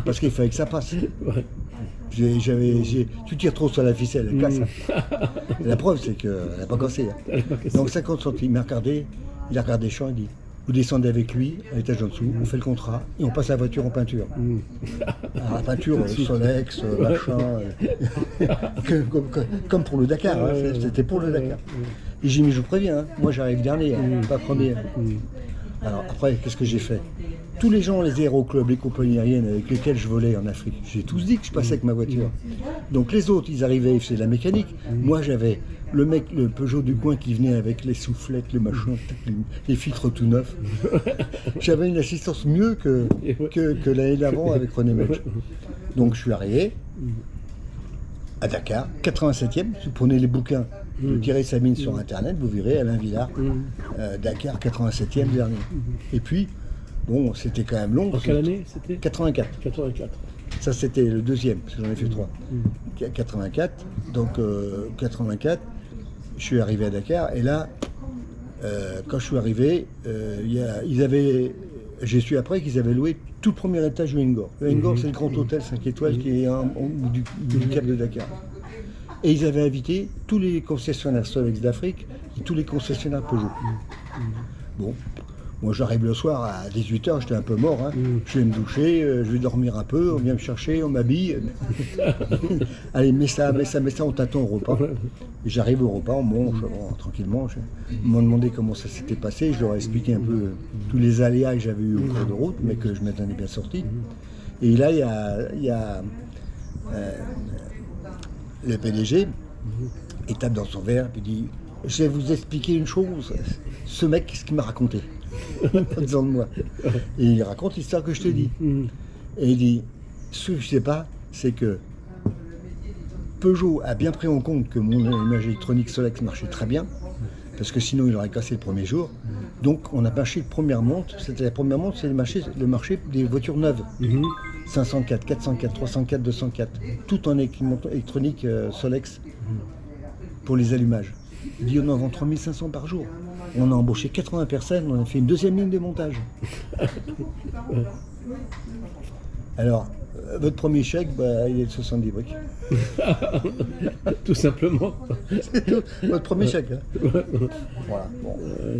Parce qu'il fallait que ça passe. Ouais. Tu tires trop sur la ficelle, elle casse. La preuve, c'est qu'elle n'a pas cassé. Hein. Donc 50 centimes, il a regardé Champ, il dit, vous descendez avec lui à l'étage en dessous, on fait le contrat et on passe la voiture en peinture. Alors la peinture, Solex, machin, comme pour le Dakar, hein, c'était pour le Dakar. Et j'ai dit, mais je vous préviens, hein, moi j'arrive dernier, pas premier. Alors après, qu'est-ce que j'ai fait? tous les gens, les aéroclubs, les compagnies aériennes avec lesquels je volais en Afrique, j'ai tous dit que je passais avec ma voiture. Donc les autres, ils arrivaient, ils faisaient de la mécanique. Moi, j'avais le mec, le Peugeot du coin qui venait avec les soufflettes, les machins, les filtres tout neufs. J'avais une assistance mieux que l'année d'avant avec René Metz. Donc je suis arrivé à Dakar, 87e. Si vous prenez les bouquins de Thierry Sabine sur Internet, vous verrez Alain Villard, Dakar, 87e dernier. Et puis, bon, c'était quand même long. En quelle année c'était? 84. 84. Ça, c'était le deuxième, parce que j'en ai fait 3. 84, donc 84, je suis arrivé à Dakar, et là, quand je suis arrivé, j'ai su après qu'ils avaient loué tout le premier étage du Hangor. Le Hangor, c'est le grand hôtel 5 étoiles qui est au bout du cap de Dakar. Et ils avaient invité tous les concessionnaires Solex d'Afrique et tous les concessionnaires Peugeot. Bon, moi j'arrive le soir à 18h, j'étais un peu mort. Hein. Je vais me doucher, je vais dormir un peu, on vient me chercher, on m'habille. Allez, mets ça, on t'attend au repas. J'arrive au repas, on mange tranquillement. Ils m'ont demandé comment ça s'était passé, je leur ai expliqué un peu tous les aléas que j'avais eu au cours de route, mais que je m'en ai bien sorti. Et là, il y a le PDG, il tape dans son verre, puis dit « Je vais vous expliquer une chose, ce mec, qu'est-ce qu'il m'a raconté ?» en disant de moi. Et il raconte l'histoire que je te dis. Et il dit « Ce que je ne sais pas, c'est que Peugeot a bien pris en compte que mon image électronique Solex marchait très bien, parce que sinon il aurait cassé le premier jour. Donc on a marché de première monte. La première monte, c'est le marché des voitures neuves. 504, 404, 304, 204. Tout en électronique Solex pour les allumages. Il dit on en vend 3500 par jour. On a embauché 80 personnes, on a fait une deuxième ligne de montage. Alors, votre premier chèque, il est de 70 briques. Tout simplement. C'est tout, votre premier chèque. Hein. Voilà. Bon.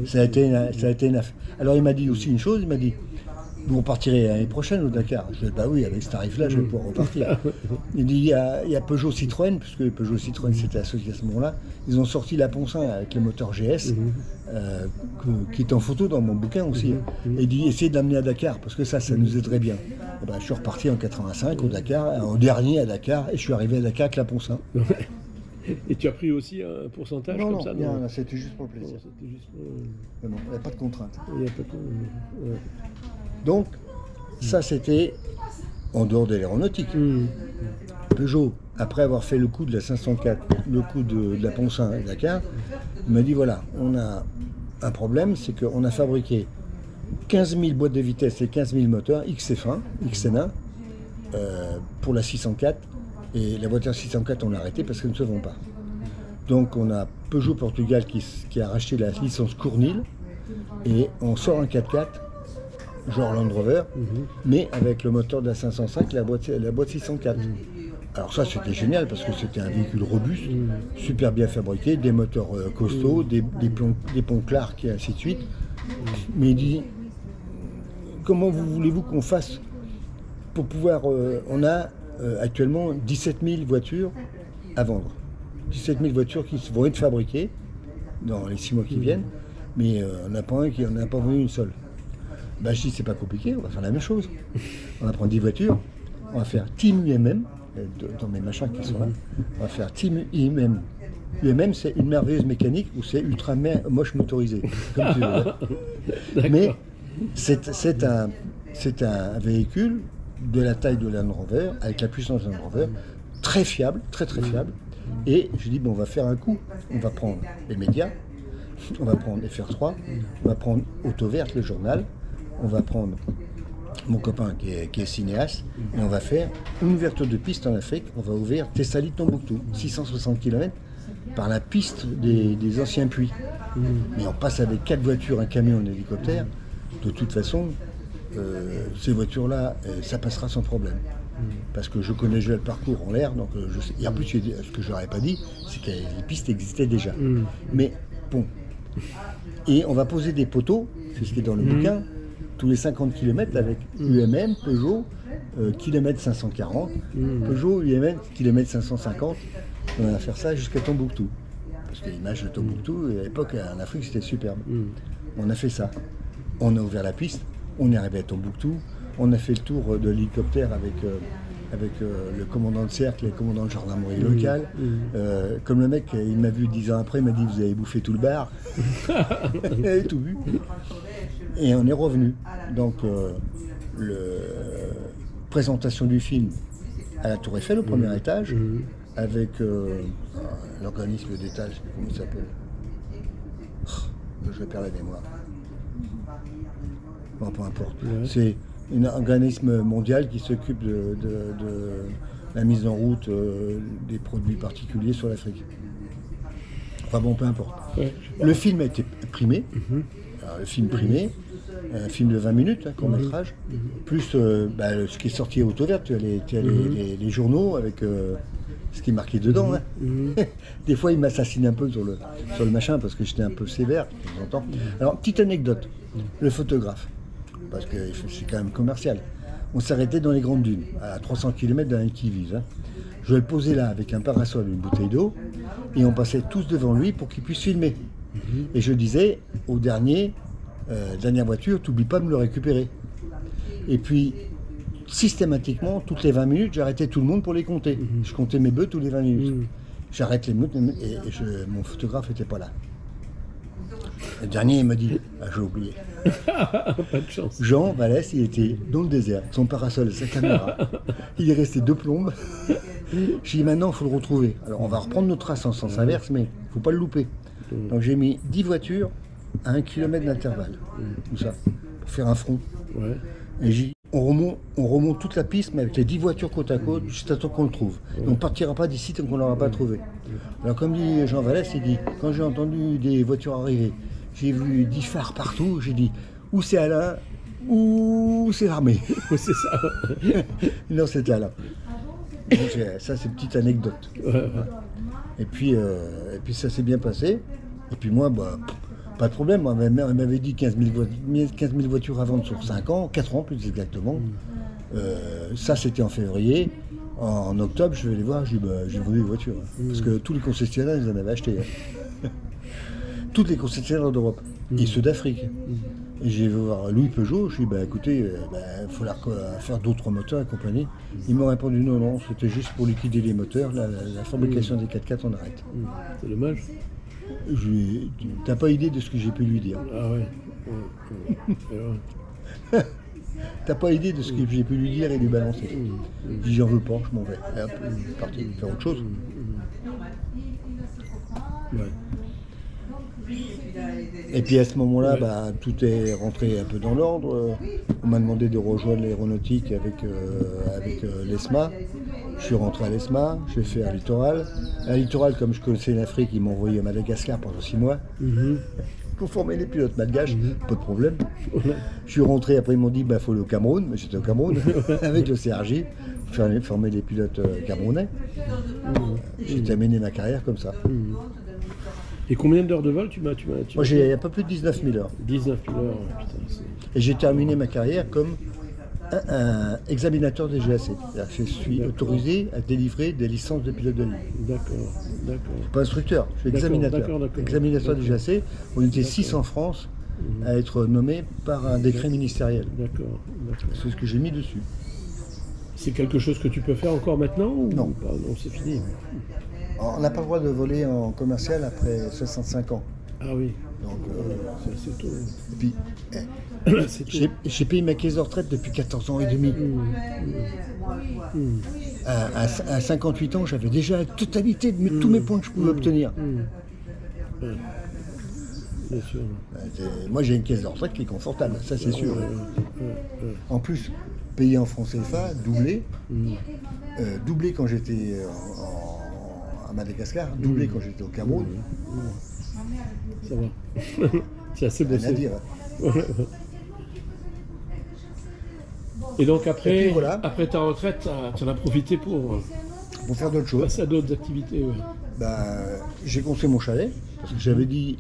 Ça a été une affaire. Alors il m'a dit aussi une chose, il m'a dit, vous repartirez l'année prochaine au Dakar. Je lui ai dit, bah oui, avec ce tarif-là, je vais pouvoir repartir. Il dit, il y a Peugeot Citroën, puisque Peugeot Citroën s'était associé à ce moment-là, ils ont sorti la Poncein avec le moteur GS, qui est en photo dans mon bouquin aussi. Et il dit, essayez de l'amener à Dakar, parce que ça nous aiderait bien. Et ben, je suis reparti en 85 au Dakar, au dernier à Dakar, et je suis arrivé à Dakar avec la Poncein. Et tu as pris aussi un pourcentage comme ça? Non, c'était juste pour le plaisir. C'était juste Non, il n'y a pas de contrainte. Il n'y a pas de... Donc, ça c'était en dehors de l'aéronautique. Peugeot, après avoir fait le coup de la 504, le coup de la Poncein à Dakar, il m'a dit voilà, on a un problème, c'est qu'on a fabriqué 15 000 boîtes de vitesse et 15 000 moteurs XN1 pour la 604. Et la voiture 604, on l'a arrêtée parce qu'elle ne se vend pas. Donc on a Peugeot Portugal qui a racheté la licence Cournil et on sort un 4x4, genre Land Rover, mais avec le moteur de la 505, la boîte 604. Alors ça c'était génial parce que c'était un véhicule robuste, super bien fabriqué, des moteurs costauds, des ponts Clark et ainsi de suite. Mais il dit, comment voulez-vous qu'on fasse pour pouvoir... on a actuellement 17 000 voitures à vendre. 17 000 voitures qui vont être fabriquées dans les 6 mois qui viennent, mais on n'a pas vendu une seule. Ben, je dis c'est pas compliqué, on va faire la même chose. On va prendre 10 voitures, on va faire Team UMM, dans mes machins qui sont là, on va faire Team UMM. UMM c'est une merveilleuse mécanique ou c'est ultra moche motorisé, comme tu veux. Mais c'est un véhicule de la taille de Land Rover, avec la puissance de Land Rover, très fiable, très fiable. Et je dis, bon, on va faire un coup. On va prendre les médias, on va prendre FR3, on va prendre Auto Verte, le journal, on va prendre mon copain qui est cinéaste, et on va faire une ouverture de piste en Afrique. On va ouvrir Thessalie-Tombouctou, 660 km, par la piste des anciens puits. Mais on passe avec 4 voitures, un camion, un hélicoptère. De toute façon, ces voitures-là, ça passera sans problème. Parce que je connais déjà le parcours en l'air, donc je sais. Et en plus, ce que je leur ai pas dit, c'est que les pistes existaient déjà. Mais bon. Et on va poser des poteaux, c'est ce qui est dans le bouquin, tous les 50 km avec UMM, Peugeot, kilomètre 540, Peugeot, UMM, kilomètre 550. On va faire ça jusqu'à Tombouctou. Parce que l'image de Tombouctou, à l'époque, en Afrique, c'était superbe. On a fait ça. On a ouvert la piste. On est arrivé à Tombouctou, on a fait le tour de l'hélicoptère avec le commandant de cercle et le commandant de gendarmerie locale. Comme le mec, il m'a vu 10 ans après, il m'a dit vous avez bouffé tout le bar. Il avait tout vu. Et on est revenu. Donc, présentation du film à la Tour Eiffel, au premier étage, avec l'organisme d'État, je ne sais plus comment il s'appelle. Je perds la mémoire. Bon, peu importe. Ouais. C'est un organisme mondial qui s'occupe de la mise en route des produits particuliers sur l'Afrique. Enfin bon, peu importe. Ouais. Le film a été primé. Alors, le film primé, un film de 20 minutes, court métrage, plus ce qui est sorti à Auto Verte, tu as les journaux avec ce qui est marqué dedans. Hein. Des fois, il m'assassine un peu sur le machin parce que j'étais un peu sévère, de temps en temps. Alors, petite anecdote, le photographe, parce que c'est quand même commercial. On s'arrêtait dans les Grandes Dunes, à 300 km d'un qui-vive. Hein. Je le posais là avec un parasol et une bouteille d'eau, et on passait tous devant lui pour qu'il puisse filmer. Et je disais au dernière voiture, t'oublies pas de me le récupérer. Et puis, systématiquement, toutes les 20 minutes, j'arrêtais tout le monde pour les compter. Je comptais mes bœufs tous les 20 minutes. J'arrête les minutes et mon photographe n'était pas là. Le dernier, il m'a dit, j'ai oublié. Pas de chance. Jean Vallès, il était dans le désert, son parasol et sa caméra. Il est resté 2 plombes. J'ai dit, maintenant, il faut le retrouver. Alors, on va reprendre notre trace en sens inverse, mais il ne faut pas le louper. Donc, j'ai mis 10 voitures à 1 km d'intervalle, tout ça, pour faire un front. Ouais. Et on remonte toute la piste, mais avec les 10 voitures côte à côte, juste à temps qu'on le trouve. Et on ne partira pas d'ici tant qu'on ne l'aura pas trouvé. Alors comme dit Jean Vallès, il dit, quand j'ai entendu des voitures arriver, j'ai vu 10 phares partout, j'ai dit, ou c'est Alain, ou c'est l'armée. Ouais, c'est ça. Non, c'était Alain. Donc, ça, c'est une petite anecdote. Ouais. Et puis ça s'est bien passé. Et puis moi, pas de problème. Moi, ma mère m'avait dit 15 000 voitures à vendre sur 5 ans, 4 ans plus exactement. Ça, c'était en février. En octobre, je vais les voir, j'ai vendu les voitures. Parce que tous les concessionnaires, ils en avaient acheté. Hein. Toutes les concessionnaires d'Europe et ceux d'Afrique. Et j'ai vu voir Louis Peugeot, je lui ai dit, écoutez, il faut faire d'autres moteurs et compagnie. Il m'a répondu non, c'était juste pour liquider les moteurs, la fabrication des 4x4, on arrête. C'est dommage. T'as pas idée de ce que j'ai pu lui dire. Ah ouais. T'as pas idée de ce que j'ai pu lui dire et lui balancer. Je dis j'en veux pas, je m'en vais. Et hop, je suis parti faire autre chose. Ouais. Et puis à ce moment-là, tout est rentré un peu dans l'ordre. On m'a demandé de rejoindre l'aéronautique avec l'ESMA. Je suis rentré à l'ESMA, j'ai fait un littoral. Un littoral, comme je connaissais l'Afrique, ils m'ont envoyé à Madagascar pendant 6 mois. Pour former les pilotes malgaches, pas de problème. Je suis rentré, après ils m'ont dit, faut aller au Cameroun, mais j'étais au Cameroun, avec le CRJ, pour former les pilotes camerounais. J'ai terminé ma carrière comme ça. Et combien d'heures de vol tu m'as Moi j'ai un peu plus de 19 000 heures. 19 000 heures, putain. Et j'ai terminé ma carrière comme un examinateur des GAC. C'est-à-dire que je suis autorisé à délivrer des licences de pilote de ligne. D'accord. Pas instructeur, je suis examinateur. D'accord. Examinateur des GAC. On était 6 en France à être nommés par un décret ministériel. D'accord. C'est ce que j'ai mis dessus. C'est quelque chose que tu peux faire encore maintenant ou Non. pas? Non, c'est fini. On n'a pas le droit de voler en commercial après 65 ans. Ah oui. Donc, c'est tôt. et puis, C'est tôt. j'ai payé ma caisse de retraite depuis 14 ans et demi. À 58 ans, j'avais déjà la totalité de tous mes points que je pouvais obtenir. Ouais. Bien sûr. Moi, j'ai une caisse de retraite qui est confortable, ça c'est sûr. En plus, payé en francs CFA, doublé. Doublé quand j'étais à Madagascar, doublé quand j'étais au Cameroun. Ça va. C'est assez Rien bossé. à dire. Et donc après, Et puis voilà. après ta retraite, tu en as profité pour Pour faire d'autres choses, passer à d'autres activités. Ouais. j'ai construit mon chalet. Parce que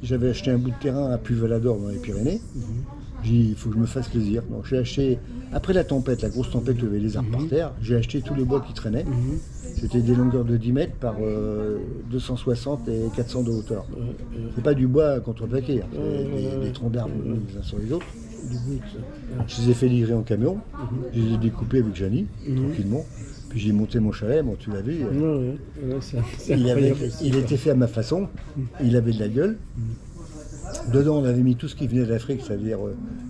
j'avais acheté un bout de terrain à Puy-Valador dans les Pyrénées. J'ai dit, il faut que je me fasse plaisir. Donc j'ai acheté, après la tempête, la grosse tempête où il y avait les arbres par terre, j'ai acheté tous les bois qui traînaient. C'était des longueurs de 10 mètres par 260 et 400 de hauteur. C'est pas du bois contreplaqué, hein. C'est des troncs d'arbres les uns sur les autres. Du bout, ça. Je les ai fait livrer en camion, je les ai découpés avec Gianni, tranquillement. Puis j'ai monté mon chalet, bon, tu l'as vu. Ouais, c'est Il, incroyable aussi, il quoi. était fait à ma façon, il avait de la gueule. Dedans, on avait mis tout ce qui venait d'Afrique, c'est-à-dire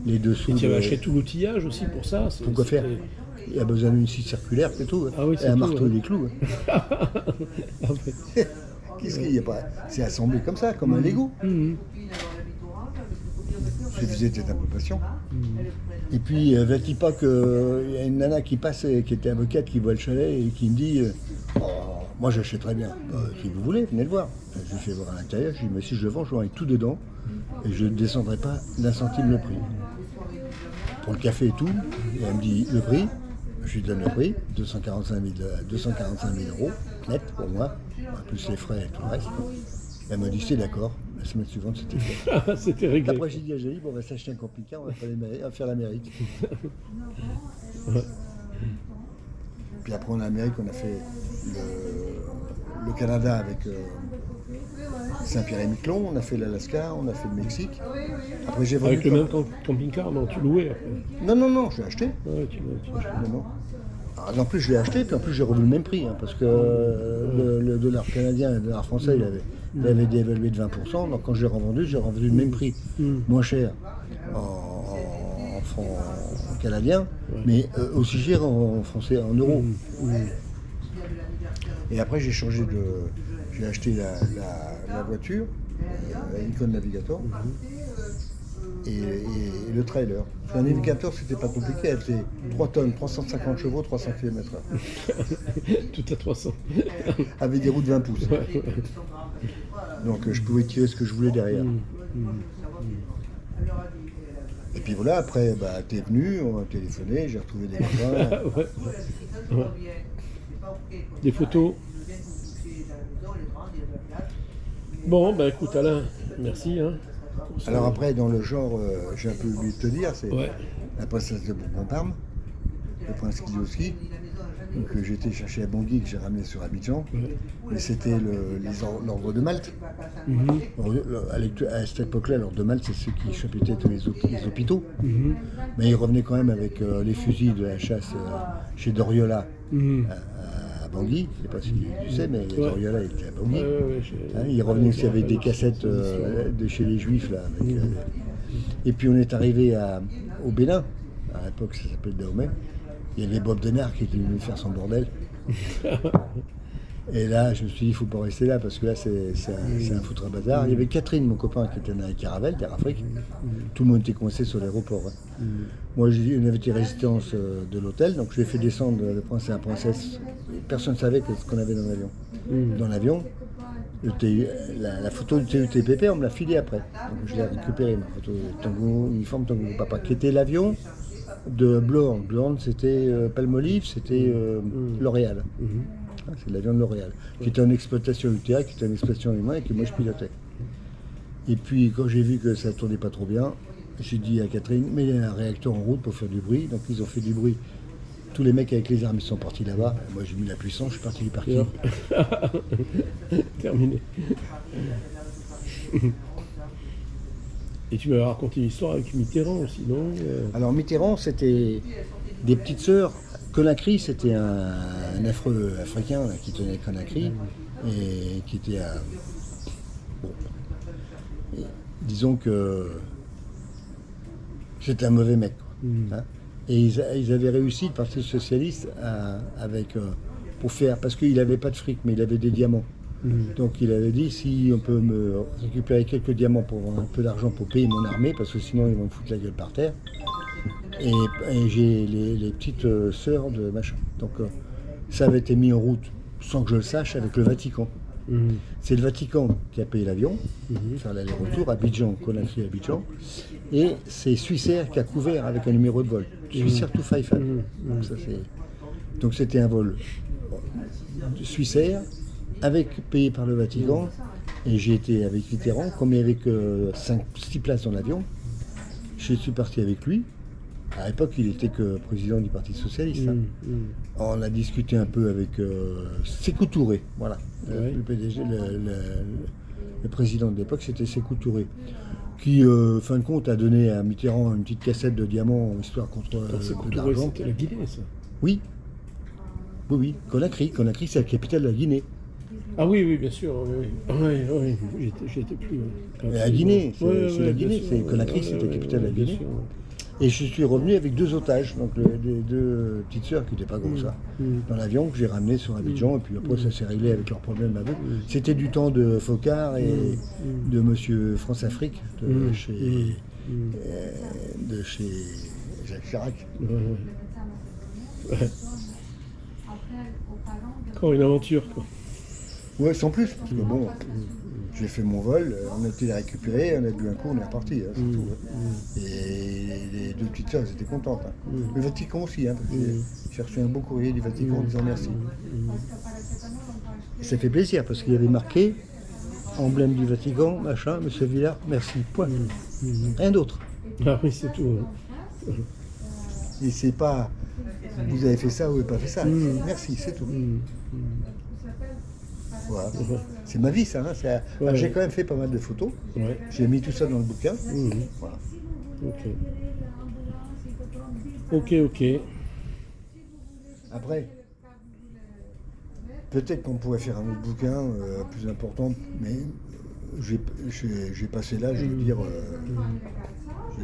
les dessous. Et tu avais acheté tout l'outillage aussi pour ça. Pourquoi faire? Il a besoin d'une scie circulaire, c'est tout. Ah oui, et c'est un tout, marteau ouais. et des clous. Ah ouais. Qu'est-ce qu'il y a pas? C'est assemblé comme ça, comme un Lego. Mhm. Je faisais peut-être un peu patient. Et puis, va-t-il pas qu'il y a une nana qui passe, qui était avocate, qui voit le chalet et qui me dit oh, moi j'achète très bien. Si vous voulez, venez le voir. Je lui fais voir à l'intérieur, je lui dis mais si je le vends, je vends avec tout dedans et je ne descendrai pas d'un centime le prix. Pour le café et tout, et elle me dit le prix, je lui donne le prix, 245 000 euros net pour moi, plus les frais et tout le reste. Elle m'a dit c'est d'accord. La semaine suivante, c'était fait. C'était réglé. Après, j'ai dit à Jolie, bon, on va s'acheter un camping-car, on va faire l'Amérique. Ouais. Puis après, en Amérique, on a fait le Canada avec Saint-Pierre-et-Miquelon, on a fait l'Alaska, on a fait le Mexique. Après, j'ai vendu. Avec le même camping-car, non, tu louais après. Non, je l'ai acheté. Ouais, tu l'as acheté. Non. Alors, en plus, je l'ai acheté, puis en plus, j'ai revu le même prix, hein, parce que le dollar canadien et le dollar français, il avait dévalué de 20%. Donc, quand j'ai revendu le même prix, moins cher en francs canadiens, mais aussi cher en français, en euros. Et après, j'ai changé de. J'ai acheté la voiture, la Nikon Navigator. Et le trailer. Un navigateur, c'était pas compliqué, elle faisait 3 tonnes, 350 chevaux, 300 km/h. Tout à 300. Avec des roues de 20 pouces. Ouais, ouais. Donc je pouvais tirer ce que je voulais derrière. Et puis voilà, après, bah, t'es venu, on a téléphoné, j'ai retrouvé des copains. Ouais. Ouais. Des photos. Bon, bah écoute Alain, merci. Hein, pour ça. Alors après, dans le genre, j'ai un peu oublié de te dire, c'est Ouais. la princesse de Bourbon-Parme, le prince Kiyoski, que j'ai été chercher à Bangui, que j'ai ramené sur Abidjan. Mais c'était l'ordre de Malte. À cette époque-là, l'ordre de Malte, c'est ceux qui chapeautaient tous les hôpitaux. Mais ils revenaient quand même avec les fusils de la chasse chez Doriola à Bangui. Je ne sais pas si tu sais, mais Doriola était à Bangui. Ils revenaient aussi avec des cassettes de chez les Juifs. Là, avec, et puis on est arrivé au Bénin. À l'époque, ça s'appelait Dahomey. Il y avait Bob Denard qui était venu faire son bordel. Et là, je me suis dit, il ne faut pas rester là, parce que là, c'est un foutre à bazar. Il y avait Catherine, mon copain, qui était dans la caravelle d'Air Afrique. Tout le monde était coincé sur l'aéroport. Hein. Moi, on avait été résistance de l'hôtel, donc je lui ai fait descendre le prince et la princesse. Personne ne savait ce qu'on avait dans l'avion. Dans l'avion, la photo du TUTPP, on me l'a filée après. Donc je l'ai récupérée, ma photo Tango, uniforme Tango Papa, qui était l'avion de Blorn. Blorn, c'était Palmolive, c'était L'Oréal. C'est l'avion de L'Oréal, qui était en exploitation UTA, qui était en exploitation humaine et que moi je pilotais. Et puis quand j'ai vu que ça ne tournait pas trop bien, j'ai dit à Catherine, mets un réacteur en route pour faire du bruit. Donc ils ont fait du bruit. Tous les mecs avec les armes ils sont partis là-bas. Moi j'ai mis la puissance, je suis parti du parking. Terminé. Et tu m'avais raconté une histoire avec Mitterrand aussi, non Alors Mitterrand, c'était des petites sœurs. Conakry, c'était un affreux africain là, qui tenait Conakry et qui était à... Bon. Et disons que c'était un mauvais mec. Quoi, hein. Et ils avaient réussi, le Parti Socialiste, pour faire... Parce qu'il n'avait pas de fric, mais il avait des diamants. Donc il avait dit, si on peut me récupérer quelques diamants pour avoir un peu d'argent pour payer mon armée, parce que sinon ils vont me foutre la gueule par terre. Et j'ai les petites sœurs de machin. Donc ça avait été mis en route, sans que je le sache, avec le Vatican. C'est le Vatican qui a payé l'avion, faire l'aller-retour, Abidjan, Conakry, Abidjan. Et c'est Swissair qui a couvert avec un numéro de vol. Swissair to Pfeiffer. Donc c'était un vol Swissair, payé par le Vatican. Et j'ai été avec Mitterrand, comme il n'y avait que 6 places dans l'avion. Je suis parti avec lui. À l'époque, il n'était que président du Parti Socialiste. Hein. On a discuté un peu avec Sékou Touré, voilà, le PDG, Le président de l'époque, c'était Sékou Touré, qui, fin de compte, a donné à Mitterrand une petite cassette de diamants, histoire contre peu d'argent. C'était la Guinée, ça. Oui. Oui, oui. Conakry. Conakry, c'est la capitale de la Guinée. Ah oui, oui, bien sûr. Oui, oui. J'étais plus. La Guinée, c'est la Guinée. Conakry, c'est la capitale de la Guinée. Sûr, Et je suis revenu avec 2 otages, donc les 2 petites sœurs qui n'étaient pas comme ça, dans l'avion que j'ai ramené sur Abidjan, et puis après ça s'est réglé avec leurs problèmes avec. C'était du temps de Focard et de Monsieur France-Afrique, de chez Jacques Chirac. Encore une aventure, quoi. Ouais, sans plus, parce que bon, j'ai fait mon vol, on a été les récupérer, on a bu un coup, on est reparti, hein, c'est tout. Et les 2 petites sœurs, elles étaient contentes. Hein. Le Vatican aussi, hein, parce que j'ai reçu un beau courrier du Vatican en disant merci. Et ça fait plaisir, parce qu'il y avait marqué, emblème du Vatican, machin, Monsieur Villard, merci, point. Rien d'autre. Ah oui, c'est tout. Et c'est pas, vous avez fait ça, vous n'avez pas fait ça. Merci, c'est tout. Voilà. C'est ma vie, ça. Hein. Alors, j'ai quand même fait pas mal de photos. Ouais. J'ai mis tout ça dans le bouquin. Voilà. Ok. Après, peut-être qu'on pourrait faire un autre bouquin plus important, mais j'ai passé l'âge de dire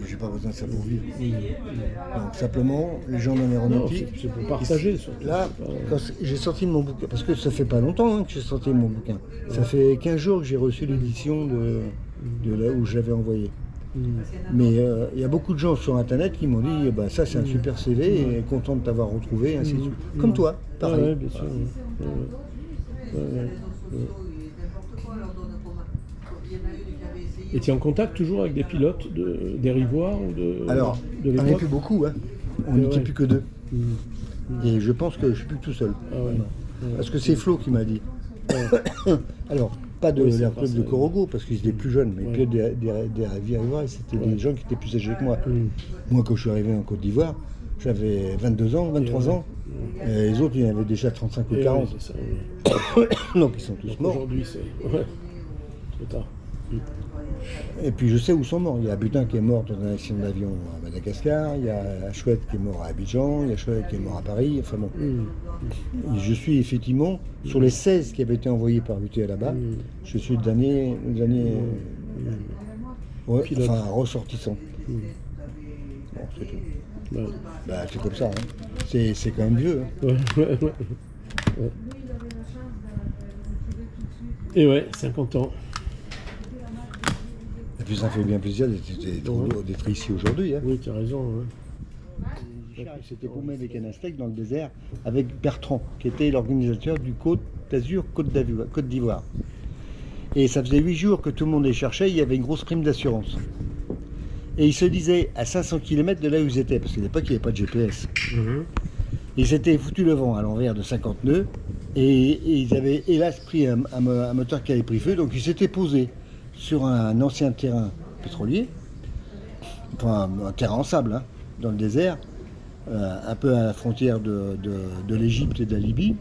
j'ai pas besoin de ça pour vivre. Donc simplement, les gens dans l'aéronautique. C'est pour partager. Là, quand j'ai sorti mon bouquin, parce que ça fait pas longtemps hein, que j'ai sorti mon bouquin. Ça fait 15 jours que j'ai reçu l'édition de là où je l'avais envoyé. Mais il y a beaucoup de gens sur internet qui m'ont dit bah, ça c'est un super CV et content de t'avoir retrouvé, ainsi de suite. Comme toi, pareil. Ouais, bien sûr. Et tu es en contact toujours avec des pilotes des Rivoires ou de Alors, de on n'est plus beaucoup, hein. On n'était plus que 2. Mmh. Et je pense que je suis plus tout seul. Ah ouais. Parce que c'est Flo qui m'a dit. Alors, pas de l'air club de Corogo, parce qu'ils étaient plus jeunes, mais que des Rivoires, c'était des gens qui étaient plus âgés que moi. Moi, quand je suis arrivé en Côte d'Ivoire, j'avais 22 ans, 23 ans. Et les autres, ils en avaient déjà 35 ou 40. Ça, Donc, ils sont tous morts. Aujourd'hui, c'est trop tard. Et puis je sais où sont morts. Il y a Butin qui est mort dans un accident d'avion à Madagascar, il y a Chouette qui est mort à Abidjan, il y a Chouette qui est mort à Paris, enfin bon. Et je suis effectivement, sur les 16 qui avaient été envoyés par UTA là-bas, je suis le dernier ressortissant. Bon, c'est tout. Ouais. Bah, c'est comme ça, hein. C'est quand même vieux. Hein. Ouais. Et ouais, 50 ans. Et puis ça fait bien plaisir d'être ici aujourd'hui. Hein. Oui, tu as raison. C'était paumé avec un aztèque dans le désert avec Bertrand, qui était l'organisateur du Côte d'Azur, Côte d'Ivoire. Et ça faisait 8 jours que tout le monde les cherchait, il y avait une grosse prime d'assurance. Et ils se disaient à 500 km de là où ils étaient, parce qu'à l'époque il n'y avait pas de GPS. Ils s'étaient foutu le vent à l'envers de 50 nœuds, et ils avaient hélas pris un moteur qui avait pris feu, donc ils s'étaient posés sur un ancien terrain pétrolier, enfin un terrain en sable, hein, dans le désert, un peu à la frontière de l'Égypte et de la Libye.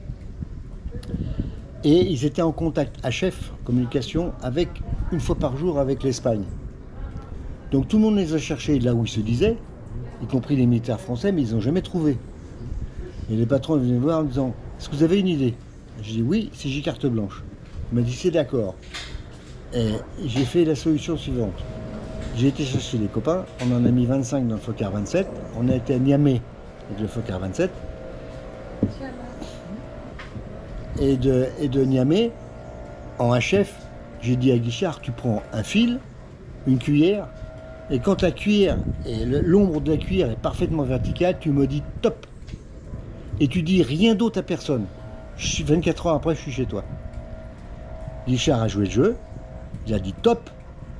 Et ils étaient en contact HF, communication, avec, une fois par jour avec l'Espagne. Donc tout le monde les a cherchés là où ils se disaient, y compris les militaires français, mais ils n'ont jamais trouvé. Et les patrons venaient me voir en disant « Est-ce que vous avez une idée ?» J'ai dit « Oui, si j'ai carte blanche. » Il m'a dit « C'est d'accord. » Et j'ai fait la solution suivante. J'ai été chercher les copains, on en a mis 25 dans le Fokker 27, on a été à Niamey avec le Fokker 27. Et de Niamey, en HF, j'ai dit à Guichard, tu prends un fil, une cuillère, et quand la cuillère, et l'ombre de la cuillère est parfaitement verticale, tu me dis top. Et tu dis rien d'autre à personne. 24 heures après, je suis chez toi. Guichard a joué le jeu, il a dit top,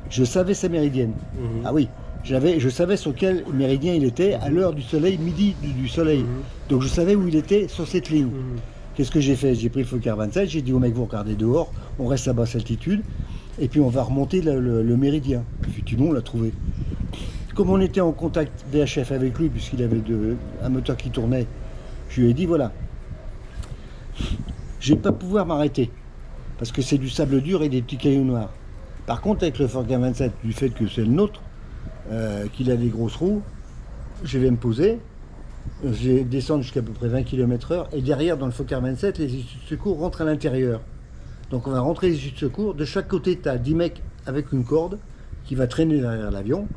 je savais sa méridienne. Ah oui, je savais sur quel méridien il était à l'heure du soleil, midi du soleil. Donc je savais où il était sur cette ligne. Qu'est-ce que j'ai fait? J'ai pris le Fokker 27, j'ai dit au mec, vous regardez dehors, on reste à basse altitude, et puis on va remonter le méridien. Effectivement, on l'a trouvé. Comme on était en contact VHF avec lui, puisqu'il avait un moteur qui tournait, je lui ai dit, voilà, je ne vais pas pouvoir m'arrêter, parce que c'est du sable dur et des petits cailloux noirs. Par contre, avec le Fokker 27, du fait que c'est le nôtre, qu'il a des grosses roues, je vais me poser, je vais descendre jusqu'à peu près 20 km/h, et derrière, dans le Fokker 27, les issues de secours rentrent à l'intérieur. Donc on va rentrer les issues de secours. De chaque côté, tu as 10 mecs avec une corde qui va traîner derrière l'avion.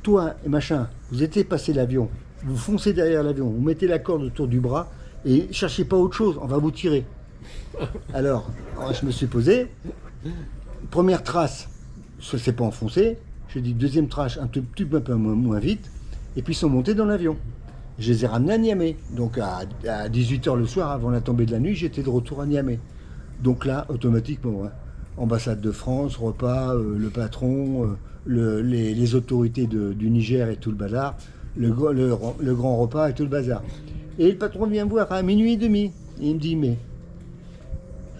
Toi et machin, vous étiez passé l'avion, vous foncez derrière l'avion, vous mettez la corde autour du bras et cherchez pas autre chose, on va vous tirer. Alors, je me suis posé. Première trace, ça s'est pas enfoncé. J'ai dit deuxième trace, un tout petit peu moins vite. Et puis ils sont montés dans l'avion. Je les ai ramenés à Niamey. Donc à 18h le soir, avant la tombée de la nuit, j'étais de retour à Niamey. Donc là, automatiquement, hein, ambassade de France, repas, le patron, les autorités du Niger et tout le bazar, le grand repas et tout le bazar. Et le patron vient me voir à minuit et demi. Il me dit, mais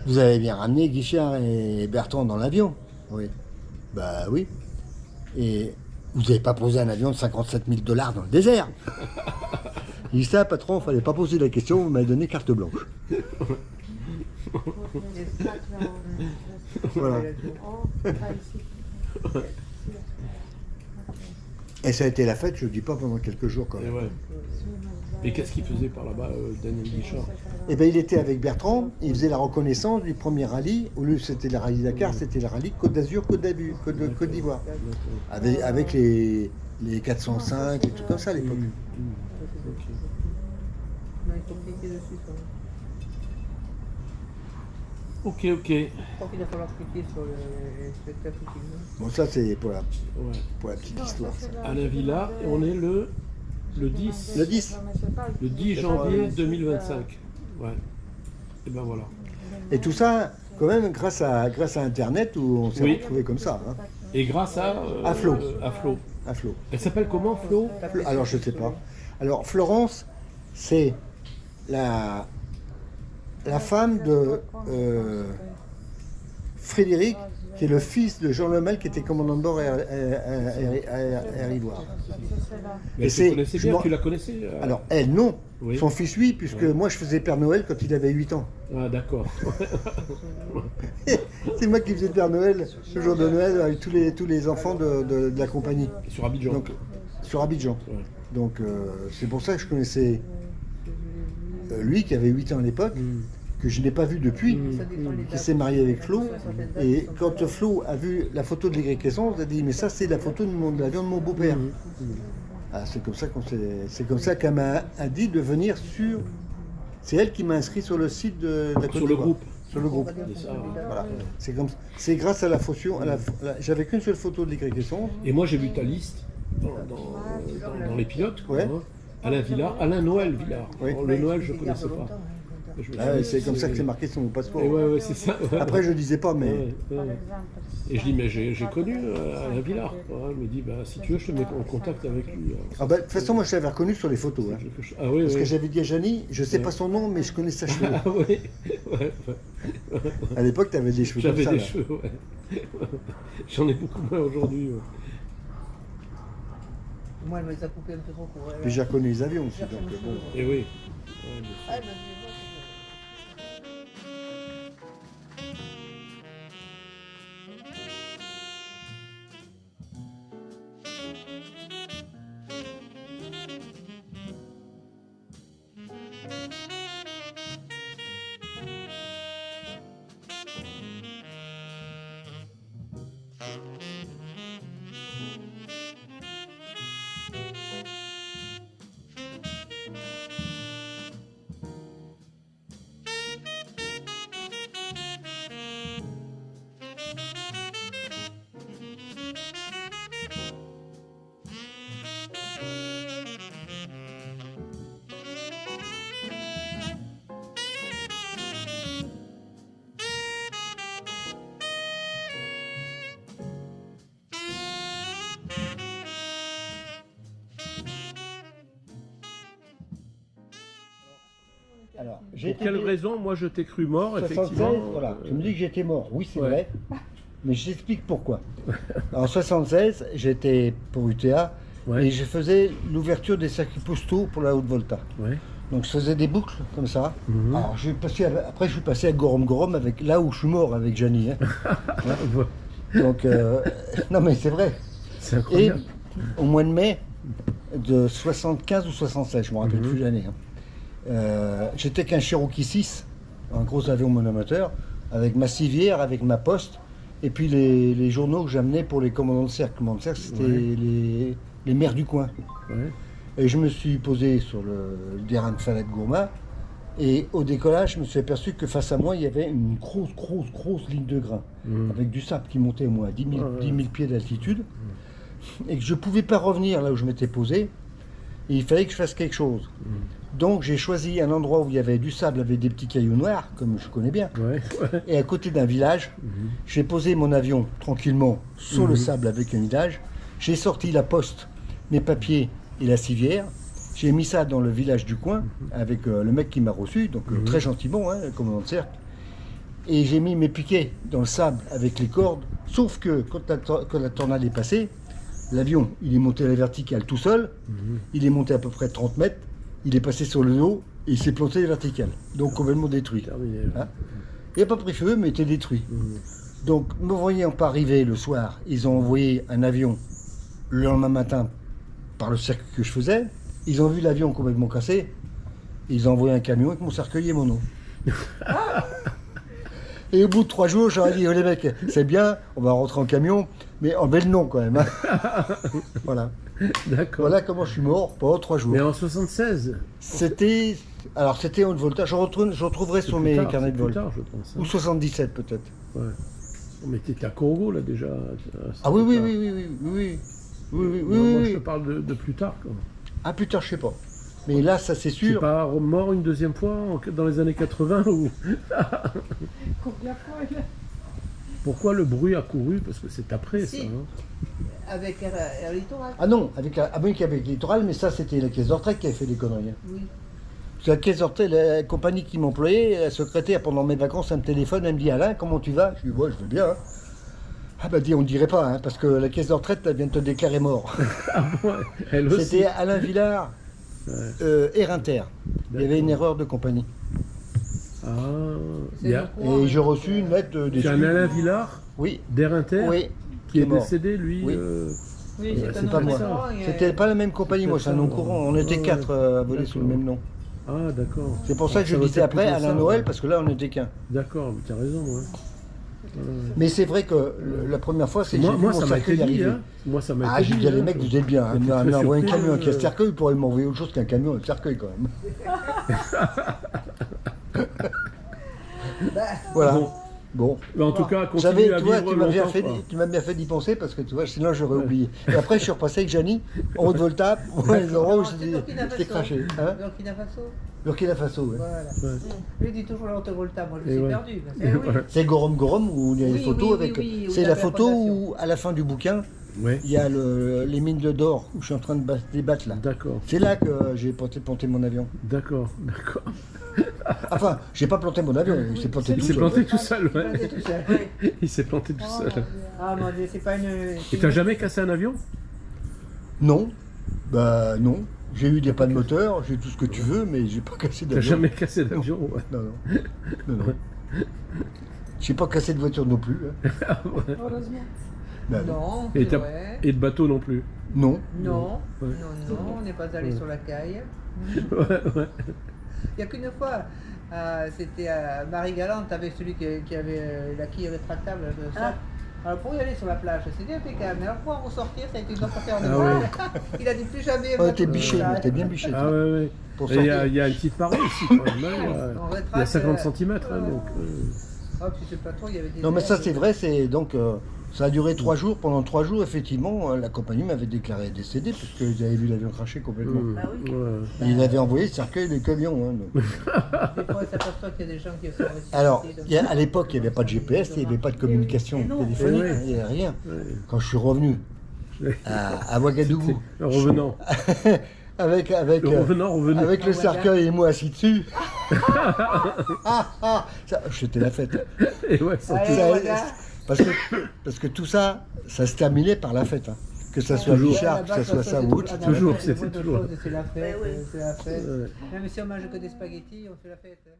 vous avez bien ramené Guichard et Bertrand dans l'avion? Oui. Bah oui. Et vous n'avez pas posé un avion de 57 000 $ dans le désert? Il dit ça, patron, il ne fallait pas poser la question, vous m'avez donné carte blanche. Voilà. Et ça a été la fête, je ne dis pas pendant quelques jours quand même. Et, ouais. Et qu'est-ce qu'il faisait par là-bas, Daniel Guichard? Eh ben, il était avec Bertrand, il faisait la reconnaissance du premier rallye. Au lieu c'était le rallye Dakar, c'était le rallye Côte d'Azur, Côte d'Ivoire. Avec les 405 et tout comme ça à l'époque. Ok. Je crois qu'il va falloir cliquer sur le spectacle. Bon, ça c'est pour la petite histoire. Ça. Alain Villard, et on est le 10. Le 10. Le 10 janvier 2025. Ouais. Et ben voilà. Et tout ça, quand même, grâce à Internet, où on s'est retrouvés comme ça. Hein. Et grâce à Flo. À Flo. Elle s'appelle comment, Flo? Alors, je sais pas. Alors, Florence, c'est la femme de Frédéric, qui est le fils de Jean Lemel, qui était commandant de bord à Air Ivoire. Mais tu connaissais bien, tu la connaissais Alors, elle, non. Oui. Son fils, oui, puisque moi, je faisais Père Noël quand il avait 8 ans. Ah, d'accord. C'est moi qui faisais Père Noël, le jour de Noël, avec tous les enfants de la compagnie. Sur Abidjan. Donc, sur Abidjan. Ouais. Donc, c'est pour ça que je connaissais lui, qui avait 8 ans à l'époque, que je n'ai pas vu depuis, qui s'est marié avec Flo. Et quand Flo a vu la photo de l'Y-Caisson, il a dit, mais ça, c'est la photo de l'avion de mon beau-père. Ah, c'est comme ça qu'elle m'a dit de venir sur... C'est elle qui m'a inscrit sur le site de la Côte Sur le d'Ivoire. groupe. Sur le groupe. Voilà. C'est grâce à la photo. J'avais qu'une seule photo de l'Y-Caisson. Et moi, j'ai vu ta liste dans les pilotes. Quoi, Ouais. hein. Alain Villard, Alain Noël Villard. Oui. Alors, le Noël, je ne connaissais pas. C'est comme ça que c'est marqué sur mon passeport. Ouais, c'est ça. Ouais. Après, je ne disais pas, mais... Ouais. Et je dis, mais j'ai connu Alain Villard. Quoi. Il me dit, bah, si tu veux, je te mets en contact avec lui. Ah bah, de toute façon, moi, je l'avais reconnu sur les photos. Hein. Ah, oui, Parce que j'avais dit à Janie, je ne sais pas son nom, mais je connais sa cheveux. Ah oui, ouais. À l'époque, tu avais des cheveux comme ça. J'avais des là. cheveux, ouais. J'en ai beaucoup moins aujourd'hui. Ouais. Moi, elle me les a coupés un peu trop court. Puis j'ai reconnu les avions aussi. Donc, bon. Et oui. Ouais, Ah, elle m'a dit, Alors, Pour quelle raison, moi, je t'ai cru mort, 76, effectivement. voilà. Tu me dis que j'étais mort. Oui, c'est Ouais. vrai. Mais je t'explique pourquoi. En 76, j'étais pour UTA Ouais. et je faisais l'ouverture des circuits postaux pour la Haute-Volta. Ouais. Donc je faisais des boucles comme ça. Mhm. Alors, après, je suis passé à Gorom Gorom, là où je suis mort avec Janie. Hein. Ouais. Donc, non mais c'est vrai. C'est Et incroyable. au mois de mai de 75 ou 76, je ne me rappelle plus l'année, hein, j'étais qu'un Cherokee 6, un gros avion monomoteur, avec ma civière, avec ma poste, et puis les journaux que j'amenais pour les commandants de cercle. Commandants de cercle, c'était les maires du coin. Ouais. Et je me suis posé sur le terrain de Falette Gourma, et au décollage, je me suis aperçu que face à moi, il y avait une grosse ligne de grain, avec du sable qui montait au moins à 10 000, 10 000 pieds d'altitude, et que je ne pouvais pas revenir là où je m'étais posé, et il fallait que je fasse quelque chose. Donc j'ai choisi un endroit où il y avait du sable avec des petits cailloux noirs, comme je connais bien, Ouais. Ouais. et à côté d'un village. J'ai posé mon avion tranquillement sur le sable avec un village, j'ai sorti la poste, mes papiers et la civière. J'ai mis ça dans le village du coin avec le mec qui m'a reçu, donc très gentiment, hein, le commandant de cercle. Et j'ai mis mes piquets dans le sable avec les cordes, sauf que quand la tornade est passée, l'avion il est monté à la verticale tout seul, il est monté à peu près 30 mètres, il est passé sur le dos et il s'est planté à la verticale, donc complètement détruit. Terminé. Hein. Il n'a pas pris feu, mais il était détruit. Donc, me voyant pas arriver le soir, ils ont envoyé un avion le lendemain matin par le cercle que je faisais. Ils ont vu l'avion complètement cassé. Ils ont envoyé un camion avec mon cercueil et mon eau. Et au bout de 3 jours, j'aurais dit, oh, les mecs, c'est bien, on va rentrer en camion, mais en bel nom quand même. Hein. Voilà. D'accord. Voilà comment je suis mort pendant 3 jours. Mais en 76, C'était en haute voltage. Je retrouverai sur c'est mes plus tard, carnets c'est de plus vol. tard, je pense. Ou 77 peut-être. Ouais. Mais t'étais à Congo là déjà. Ah oui, oui, oui, oui, oui, oui. Oui, oui, oui, Moi, oui, je te oui. parle de plus tard. Quoi. Ah putain, je sais pas. Mais là, ça c'est C'est sûr. pas mort une deuxième fois dans les années 80 ou... Pourquoi le bruit a couru? Parce que c'est après Si. ça. Hein. Avec Air Littoral. Ah non, avec Littoral, mais ça c'était la caisse de retraite qui avait fait des conneries. Hein. Oui. Parce que la caisse de retraite, la compagnie qui m'employait, la secrétaire pendant mes vacances, elle me téléphone, elle me dit Alain, comment tu vas? Je dis ouais, je vais bien. Hein. Ah bah dis, on ne dirait pas, hein, parce que la caisse de retraite, elle vient de te déclarer mort. Ah bon, elle aussi. C'était Alain Villard, Air Inter. Il y avait une erreur de compagnie. Ah, C'est il y a... le courant, Et j'ai reçu une lettre des C'est un Alain Villard Oui, d'Air Inter oui. qui est mort. décédé lui. Oui. Oui, Ouais, c'est c'est un pas nom moi. courant, et, C'était pas la même compagnie, moi, c'est un nom courant. On était Ouais, 4 à voler sous le d'accord. même nom. Ah d'accord. C'est pour ça que je doit disais être après plutôt Alain ça, Noël, ouais. parce que là on était qu'un. D'accord, mais t'as raison. Ouais. Mais c'est vrai que la première fois, c'est que j'ai vu Moi mon ça m'a été cercueil dit. arriver. Hein. Moi ça m'a Ah, été j'ai dit. dit à les hein. mecs, vous êtes bien. Hein. J'étais très M'envoyer un surpris, camion avec un cercueil, vous pourrez m'envoyer autre chose qu'un camion avec un cercueil quand même. Voilà. Bon. Bon. Mais en tout cas, J'avais, continue à tu vois, vivre tu m'as bien longtemps, fait, quoi. tu m'as bien fait d'y penser parce que tu vois, sinon j'aurais oublié. Et après, je suis repassé avec Gianni en haute volta, les endroits où Non, c'est Burkina j'étais Faso. craché. Hein Burkina Faso. Burkina Faso, ouais. Voilà. Ouais. Lui dit toujours la haute volta, moi je Et suis ouais. perdu. Et Oui. voilà. C'est Gorom Gorom où il y a Oui, les photos oui, avec. oui, où c'est il y la avait la photo fondation. où, à la fin du bouquin, Ouais. il y a les mines de d'or où je suis en train de débattre là. D'accord, C'est là que j'ai planté mon avion. d'accord. Enfin, j'ai pas planté mon avion, il s'est planté Il tout s'est seul. planté tout seul, Il ouais. était tout seul, oui. Il s'est planté tout seul. Ah mon dieu, c'est pas une. Et t'as jamais cassé un avion? Non, bah non. J'ai eu des pannes moteur, j'ai eu tout ce que tu veux, mais j'ai pas cassé T'as d'avion. jamais cassé d'avion? Ouais. Non, non. Non, non. J'ai pas cassé de voiture non plus. Hein. Heureusement. Bah, non. Non, Et, c'est vrai. et de bateau non plus? Non. Non, Ouais. non, on n'est pas allé Ouais. sur la caille. Ouais, ouais. Il n'y a qu'une fois, c'était à Marie-Galante avec celui qui avait la quille rétractable. Ça. Alors pour y aller sur la plage, c'était impeccable. Mais alors pour en ressortir, ça a été une affaire de Ah mal. ouais. Il a dit plus jamais. Oh, moi, t'es tout biché, ça. t'es bien biché. Ah toi. ouais, ouais. Pour Et il y, sortir. il y a une petite marée ici quand même. hein. On Il y a rétracte, 50 cm, hein, donc... Oh, puis c'est pas trop, il y avait des. Non, mais ça herbes. c'est vrai, c'est donc ça a duré 3 jours. Pendant 3 jours, effectivement, la compagnie m'avait déclaré décédé parce qu'ils avaient vu l'avion cracher complètement. Mmh, Bah oui. ouais. Et ils avaient envoyé le cercueil des camions. Hein, donc. Des fois, on s'aperçoit qu'il y a des gens qui sont ressuscités. Alors, donc- à l'époque, il n'y avait pas de GPS, il n'y avait pas de communication téléphonique, Eh oui. il n'y avait rien. Ouais. Quand je suis revenu à Ouagadougou, Revenant. avec Revenant. avec le cercueil et moi assis dessus, c'était la fête. Et ouais, ça- Allez, Ça- voilà. parce que tout ça, ça se terminait par la fête. Hein. Que ça soit Toujours. Richard, que ça soit ça ou autre. Toujours, c'était C'est toujours. C'est la fête, Ouais. c'est la fête. Ouais. Même si on mange que des spaghettis, on fait la fête. Hein.